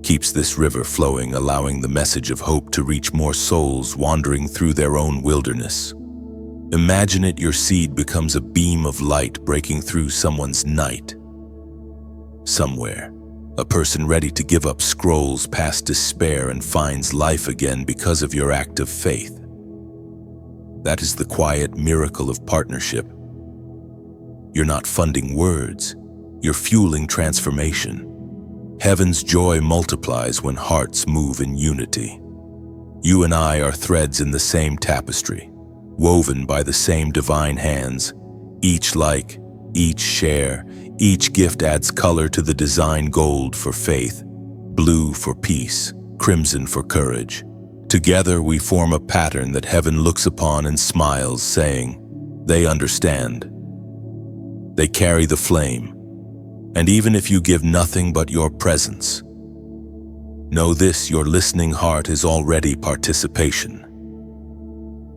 keeps this river flowing, allowing the message of hope to reach more souls wandering through their own wilderness. Imagine it, your seed becomes a beam of light breaking through someone's night. Somewhere, a person ready to give up scrolls past despair and finds life again because of your act of faith. That is the quiet miracle of partnership. You're not funding words, you're fueling transformation. Heaven's joy multiplies when hearts move in unity. You and I are threads in the same tapestry, woven by the same divine hands. Each like, each share, each gift adds color to the design: gold for faith, blue for peace, crimson for courage. Together we form a pattern that heaven looks upon and smiles, saying, they understand. They carry the flame. And even if you give nothing but your presence, know this: your listening heart is already participation.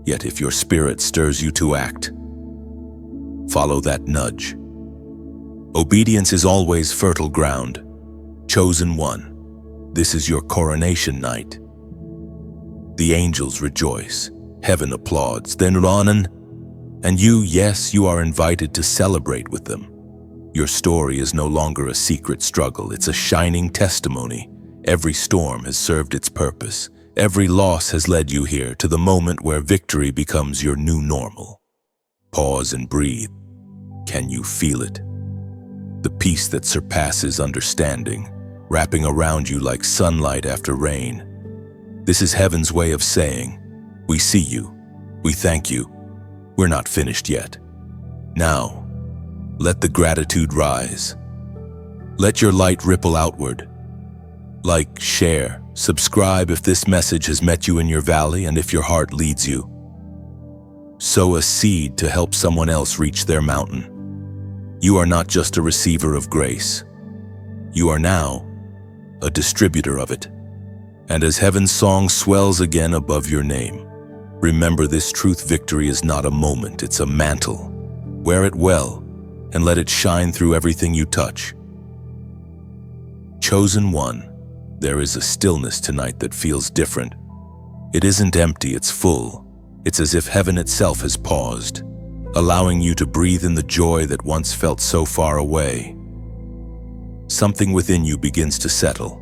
Yet if your spirit stirs you to act, follow that nudge. Obedience is always fertile ground. Chosen one, this is your coronation night. The angels rejoice, heaven applauds, then Ronan, and you, yes, you are invited to celebrate with them. Your story is no longer a secret struggle, it's a shining testimony. Every storm has served its purpose. Every loss has led you here to the moment where victory becomes your new normal. Pause and breathe. Can you feel it? The peace that surpasses understanding, wrapping around you like sunlight after rain. This is heaven's way of saying, we see you, we thank you, we're not finished yet. Now, let the gratitude rise. Let your light ripple outward. Like, share, subscribe if this message has met you in your valley and if your heart leads you. Sow a seed to help someone else reach their mountain. You are not just a receiver of grace. You are now a distributor of it. And as heaven's song swells again above your name, remember this truth: victory is not a moment, it's a mantle. Wear it well, and let it shine through everything you touch. Chosen one, there is a stillness tonight that feels different. It isn't empty, it's full. It's as if heaven itself has paused, allowing you to breathe in the joy that once felt so far away. Something within you begins to settle,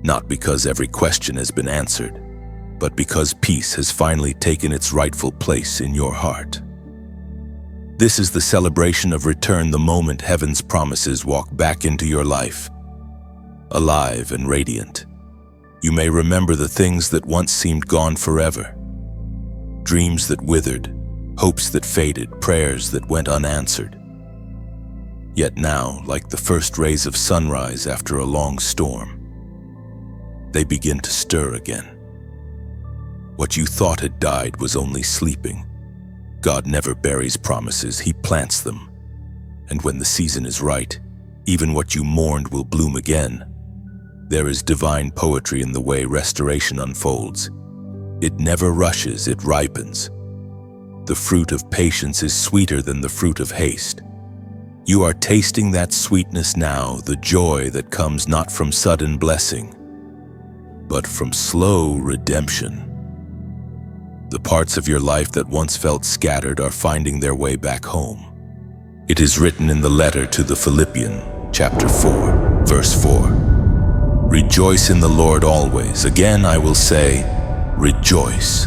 not because every question has been answered, but because peace has finally taken its rightful place in your heart. This is the celebration of return, the moment heaven's promises walk back into your life, alive and radiant. You may remember the things that once seemed gone forever. Dreams that withered, hopes that faded, prayers that went unanswered. Yet now, like the first rays of sunrise after a long storm, they begin to stir again. What you thought had died was only sleeping. God never buries promises, He plants them. And when the season is right, even what you mourned will bloom again. There is divine poetry in the way restoration unfolds. It never rushes, it ripens. The fruit of patience is sweeter than the fruit of haste. You are tasting that sweetness now, the joy that comes not from sudden blessing, but from slow redemption. The parts of your life that once felt scattered are finding their way back home. It is written in the letter to the Philippians, chapter 4, verse 4. Rejoice in the Lord always. Again, I will say, rejoice.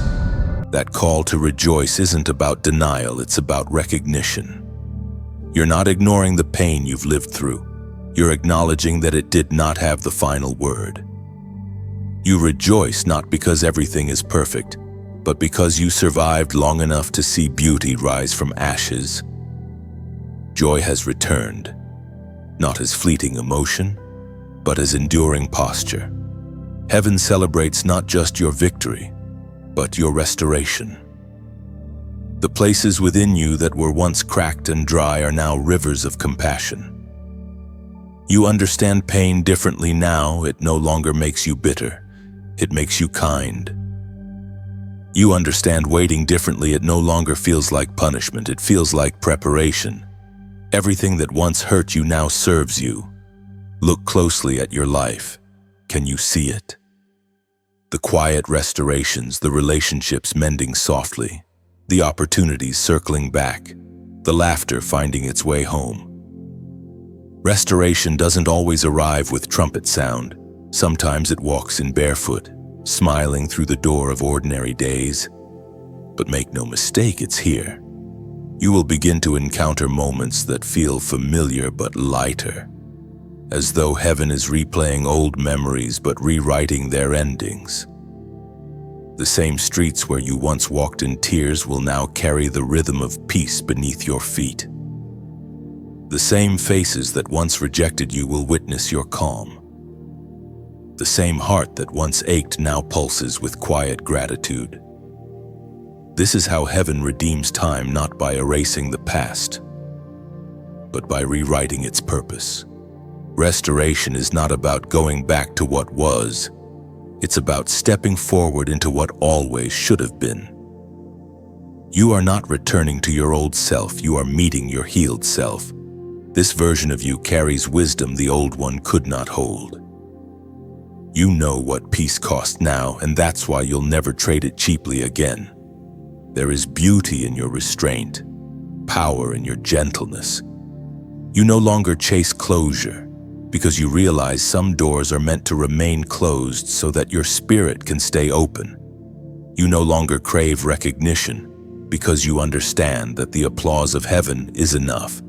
That call to rejoice isn't about denial, it's about recognition. You're not ignoring the pain you've lived through. You're acknowledging that it did not have the final word. You rejoice not because everything is perfect, but because you survived long enough to see beauty rise from ashes. Joy has returned, not as fleeting emotion, but as enduring posture. Heaven celebrates not just your victory, but your restoration. The places within you that were once cracked and dry are now rivers of compassion. You understand pain differently now. It no longer makes you bitter. It makes you kind. You understand waiting differently. It no longer feels like punishment. It feels like preparation. Everything that once hurt you now serves you. Look closely at your life. Can you see it? The quiet restorations, the relationships mending softly, the opportunities circling back, the laughter finding its way home. Restoration doesn't always arrive with trumpet sound. Sometimes it walks in barefoot, smiling through the door of ordinary days. But make no mistake, it's here. You will begin to encounter moments that feel familiar but lighter, as though heaven is replaying old memories but rewriting their endings. The same streets where you once walked in tears will now carry the rhythm of peace beneath your feet. The same faces that once rejected you will witness your calm. The same heart that once ached now pulses with quiet gratitude. This is how heaven redeems time, not by erasing the past, but by rewriting its purpose. Restoration is not about going back to what was. It's about stepping forward into what always should have been. You are not returning to your old self, you are meeting your healed self. This version of you carries wisdom the old one could not hold. You know what peace costs now, and that's why you'll never trade it cheaply again. There is beauty in your restraint, power in your gentleness. You no longer chase closure, because you realize some doors are meant to remain closed so that your spirit can stay open. You no longer crave recognition, because you understand that the applause of heaven is enough.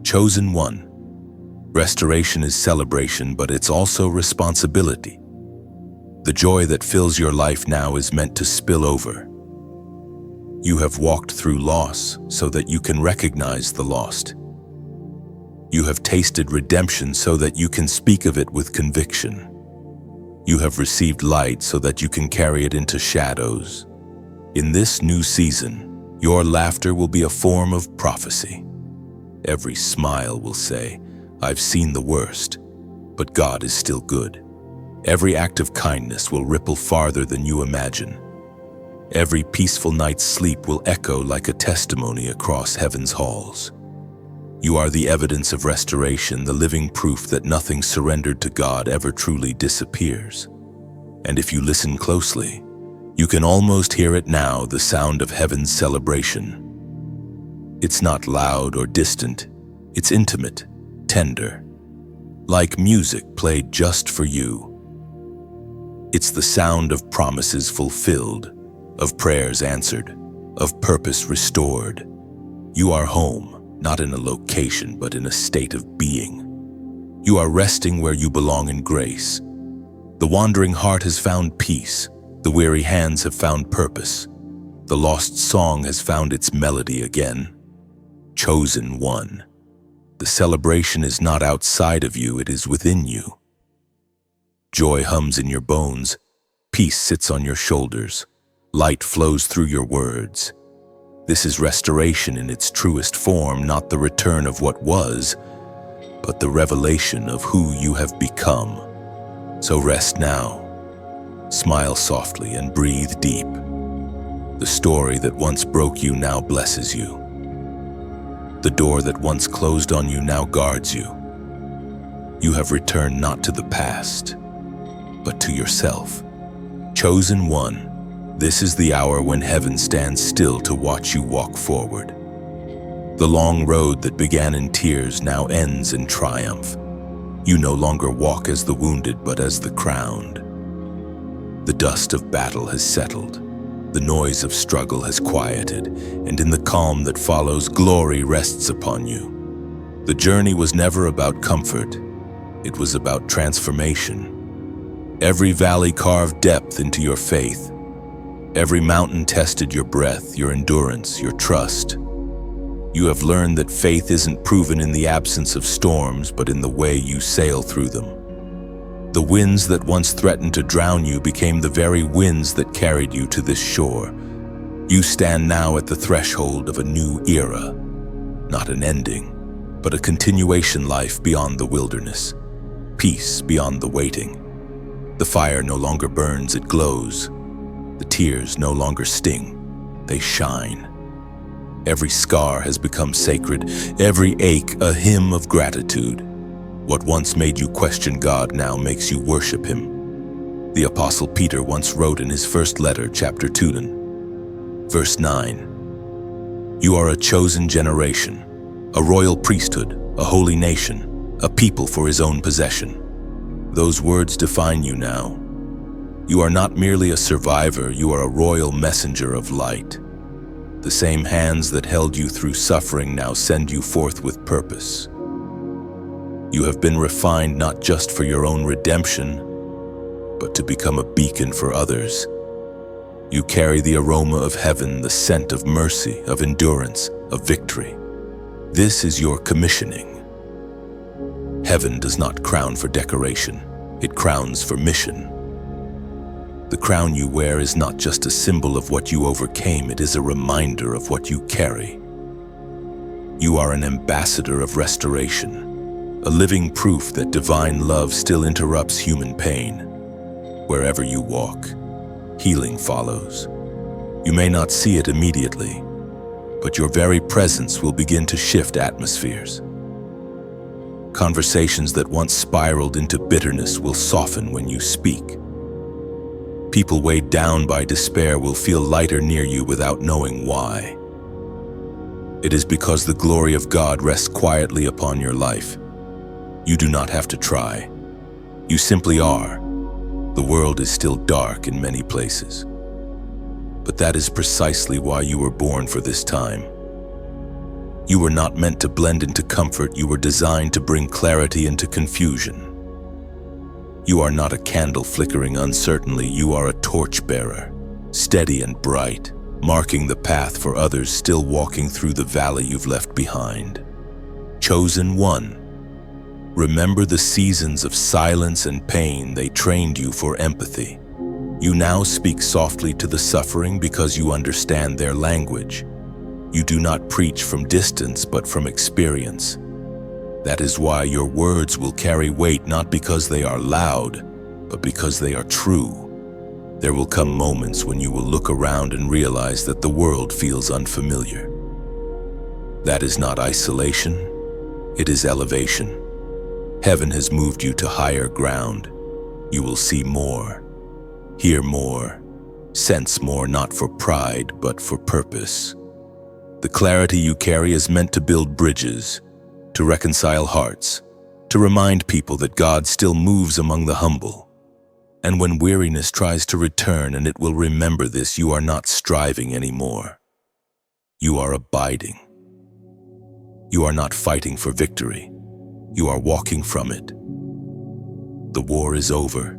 Chosen one. Restoration is celebration, but it's also responsibility. The joy that fills your life now is meant to spill over. You have walked through loss so that you can recognize the lost. You have tasted redemption so that you can speak of it with conviction. You have received light so that you can carry it into shadows. In this new season, your laughter will be a form of prophecy. Every smile will say, I've seen the worst, but God is still good. Every act of kindness will ripple farther than you imagine. Every peaceful night's sleep will echo like a testimony across heaven's halls. You are the evidence of restoration, the living proof that nothing surrendered to God ever truly disappears. And if you listen closely, you can almost hear it now, the sound of heaven's celebration. It's not loud or distant, it's intimate, tender, like music played just for you. It's the sound of promises fulfilled, of prayers answered, of purpose restored. You are home, not in a location, but in a state of being. You are resting where you belong in grace. The wandering heart has found peace. The weary hands have found purpose. The lost song has found its melody again. Chosen one. The celebration is not outside of you, it is within you. Joy hums in your bones. Peace sits on your shoulders. Light flows through your words. This is restoration in its truest form, not the return of what was, but the revelation of who you have become. So rest now. Smile softly and breathe deep. The story that once broke you now blesses you. The door that once closed on you now guards you. You have returned not to the past, but to yourself. Chosen one, this is the hour when heaven stands still to watch you walk forward. The long road that began in tears now ends in triumph. You no longer walk as the wounded, but as the crowned. The dust of battle has settled. The noise of struggle has quieted, and in the calm that follows, glory rests upon you. The journey was never about comfort. It was about transformation. Every valley carved depth into your faith. Every mountain tested your breath, your endurance, your trust. You have learned that faith isn't proven in the absence of storms, but in the way you sail through them. The winds that once threatened to drown you became the very winds that carried you to this shore. You stand now at the threshold of a new era, not an ending, but a continuation life beyond the wilderness, peace beyond the waiting. The fire no longer burns, it glows. The tears no longer sting, they shine. Every scar has become sacred, every ache a hymn of gratitude. What once made you question God now makes you worship Him. The Apostle Peter once wrote in his first letter, chapter 2, verse 9, "You are a chosen generation, a royal priesthood, a holy nation, a people for His own possession." Those words define you now. You are not merely a survivor, you are a royal messenger of light. The same hands that held you through suffering now send you forth with purpose. You have been refined not just for your own redemption, but to become a beacon for others. You carry the aroma of heaven, the scent of mercy, of endurance, of victory. This is your commissioning. Heaven does not crown for decoration, it crowns for mission. The crown you wear is not just a symbol of what you overcame, it is a reminder of what you carry. You are an ambassador of restoration, a living proof that divine love still interrupts human pain. Wherever you walk, healing follows. You may not see it immediately, but your very presence will begin to shift atmospheres. Conversations that once spiraled into bitterness will soften when you speak. People weighed down by despair will feel lighter near you without knowing why. It is because the glory of God rests quietly upon your life. You do not have to try. You simply are. The world is still dark in many places. But that is precisely why you were born for this time. You were not meant to blend into comfort, you were designed to bring clarity into confusion. You are not a candle flickering uncertainly, you are a torchbearer, steady and bright, marking the path for others still walking through the valley you've left behind. Chosen one. Remember the seasons of silence and pain, they trained you for empathy. You now speak softly to the suffering because you understand their language. You do not preach from distance, but from experience. That is why your words will carry weight, not because they are loud, but because they are true. There will come moments when you will look around and realize that the world feels unfamiliar. That is not isolation, it is elevation. Heaven has moved you to higher ground. You will see more, hear more, sense more, not for pride, but for purpose. The clarity you carry is meant to build bridges, to reconcile hearts, to remind people that God still moves among the humble. And when weariness tries to return, and it will, remember this, you are not striving anymore. You are abiding. You are not fighting for victory. You are walking from it. The war is over,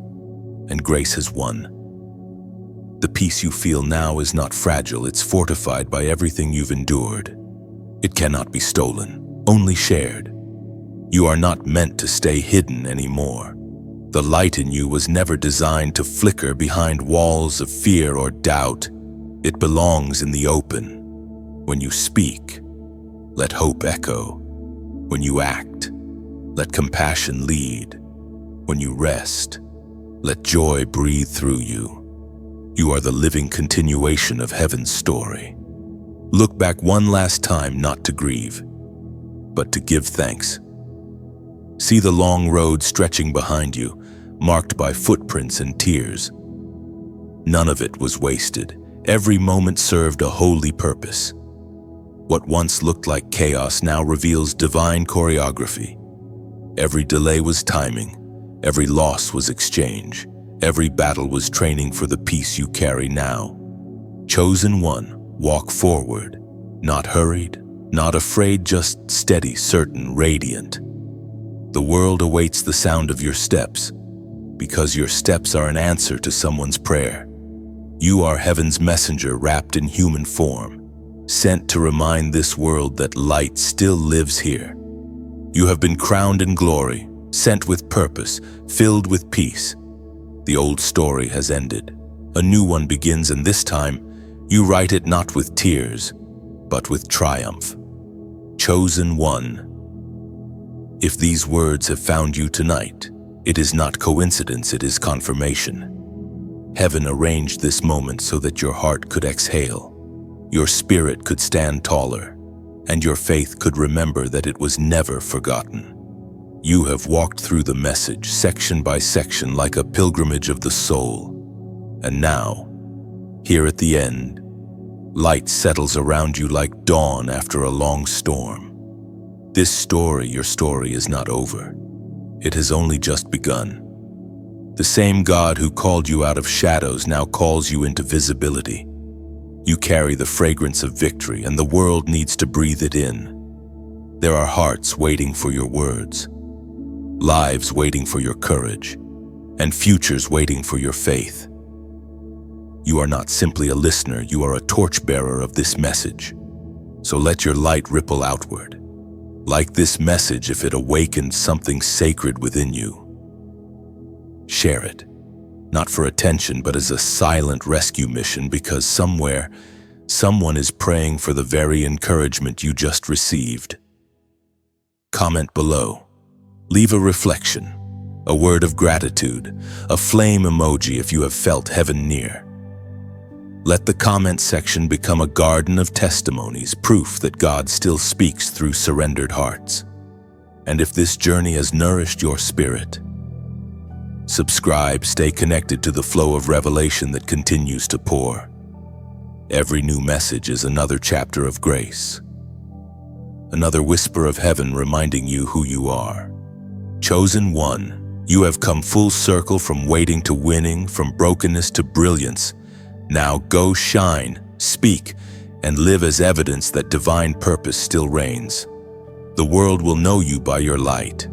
and grace has won. The peace you feel now is not fragile, it's fortified by everything you've endured. It cannot be stolen, only shared. You are not meant to stay hidden anymore. The light in you was never designed to flicker behind walls of fear or doubt. It belongs in the open. When you speak, let hope echo. When you act, let compassion lead. When you rest, let joy breathe through you. You are the living continuation of heaven's story. Look back one last time, not to grieve, but to give thanks. See the long road stretching behind you, marked by footprints and tears. None of it was wasted. Every moment served a holy purpose. What once looked like chaos now reveals divine choreography. Every delay was timing. Every loss was exchange. Every battle was training for the peace you carry now. Chosen one, walk forward. Not hurried, not afraid, just steady, certain, radiant. The world awaits the sound of your steps, because your steps are an answer to someone's prayer. You are heaven's messenger wrapped in human form, sent to remind this world that light still lives here. You have been crowned in glory, sent with purpose, filled with peace. The old story has ended. A new one begins, and this time, you write it not with tears, but with triumph. Chosen one. If these words have found you tonight, it is not coincidence, it is confirmation. Heaven arranged this moment so that your heart could exhale, your spirit could stand taller, and your faith could remember that it was never forgotten. You have walked through the message, section by section, like a pilgrimage of the soul. And now, here at the end, light settles around you like dawn after a long storm. This story, your story, is not over. It has only just begun. The same God who called you out of shadows now calls you into visibility. You carry the fragrance of victory, and the world needs to breathe it in. There are hearts waiting for your words, lives waiting for your courage, and futures waiting for your faith. You are not simply a listener, you are a torchbearer of this message. So let your light ripple outward. Like this message, if it awakened something sacred within you, share it, not for attention, but as a silent rescue mission, because somewhere, someone is praying for the very encouragement you just received. Comment below. Leave a reflection, a word of gratitude, a flame emoji if you have felt heaven near. Let the comment section become a garden of testimonies, proof that God still speaks through surrendered hearts. And if this journey has nourished your spirit, subscribe, stay connected to the flow of revelation that continues to pour. Every new message is another chapter of grace, another whisper of heaven reminding you who you are. Chosen one, you have come full circle from waiting to winning, from brokenness to brilliance. Now go shine, speak, and live as evidence that divine purpose still reigns. The world will know you by your light,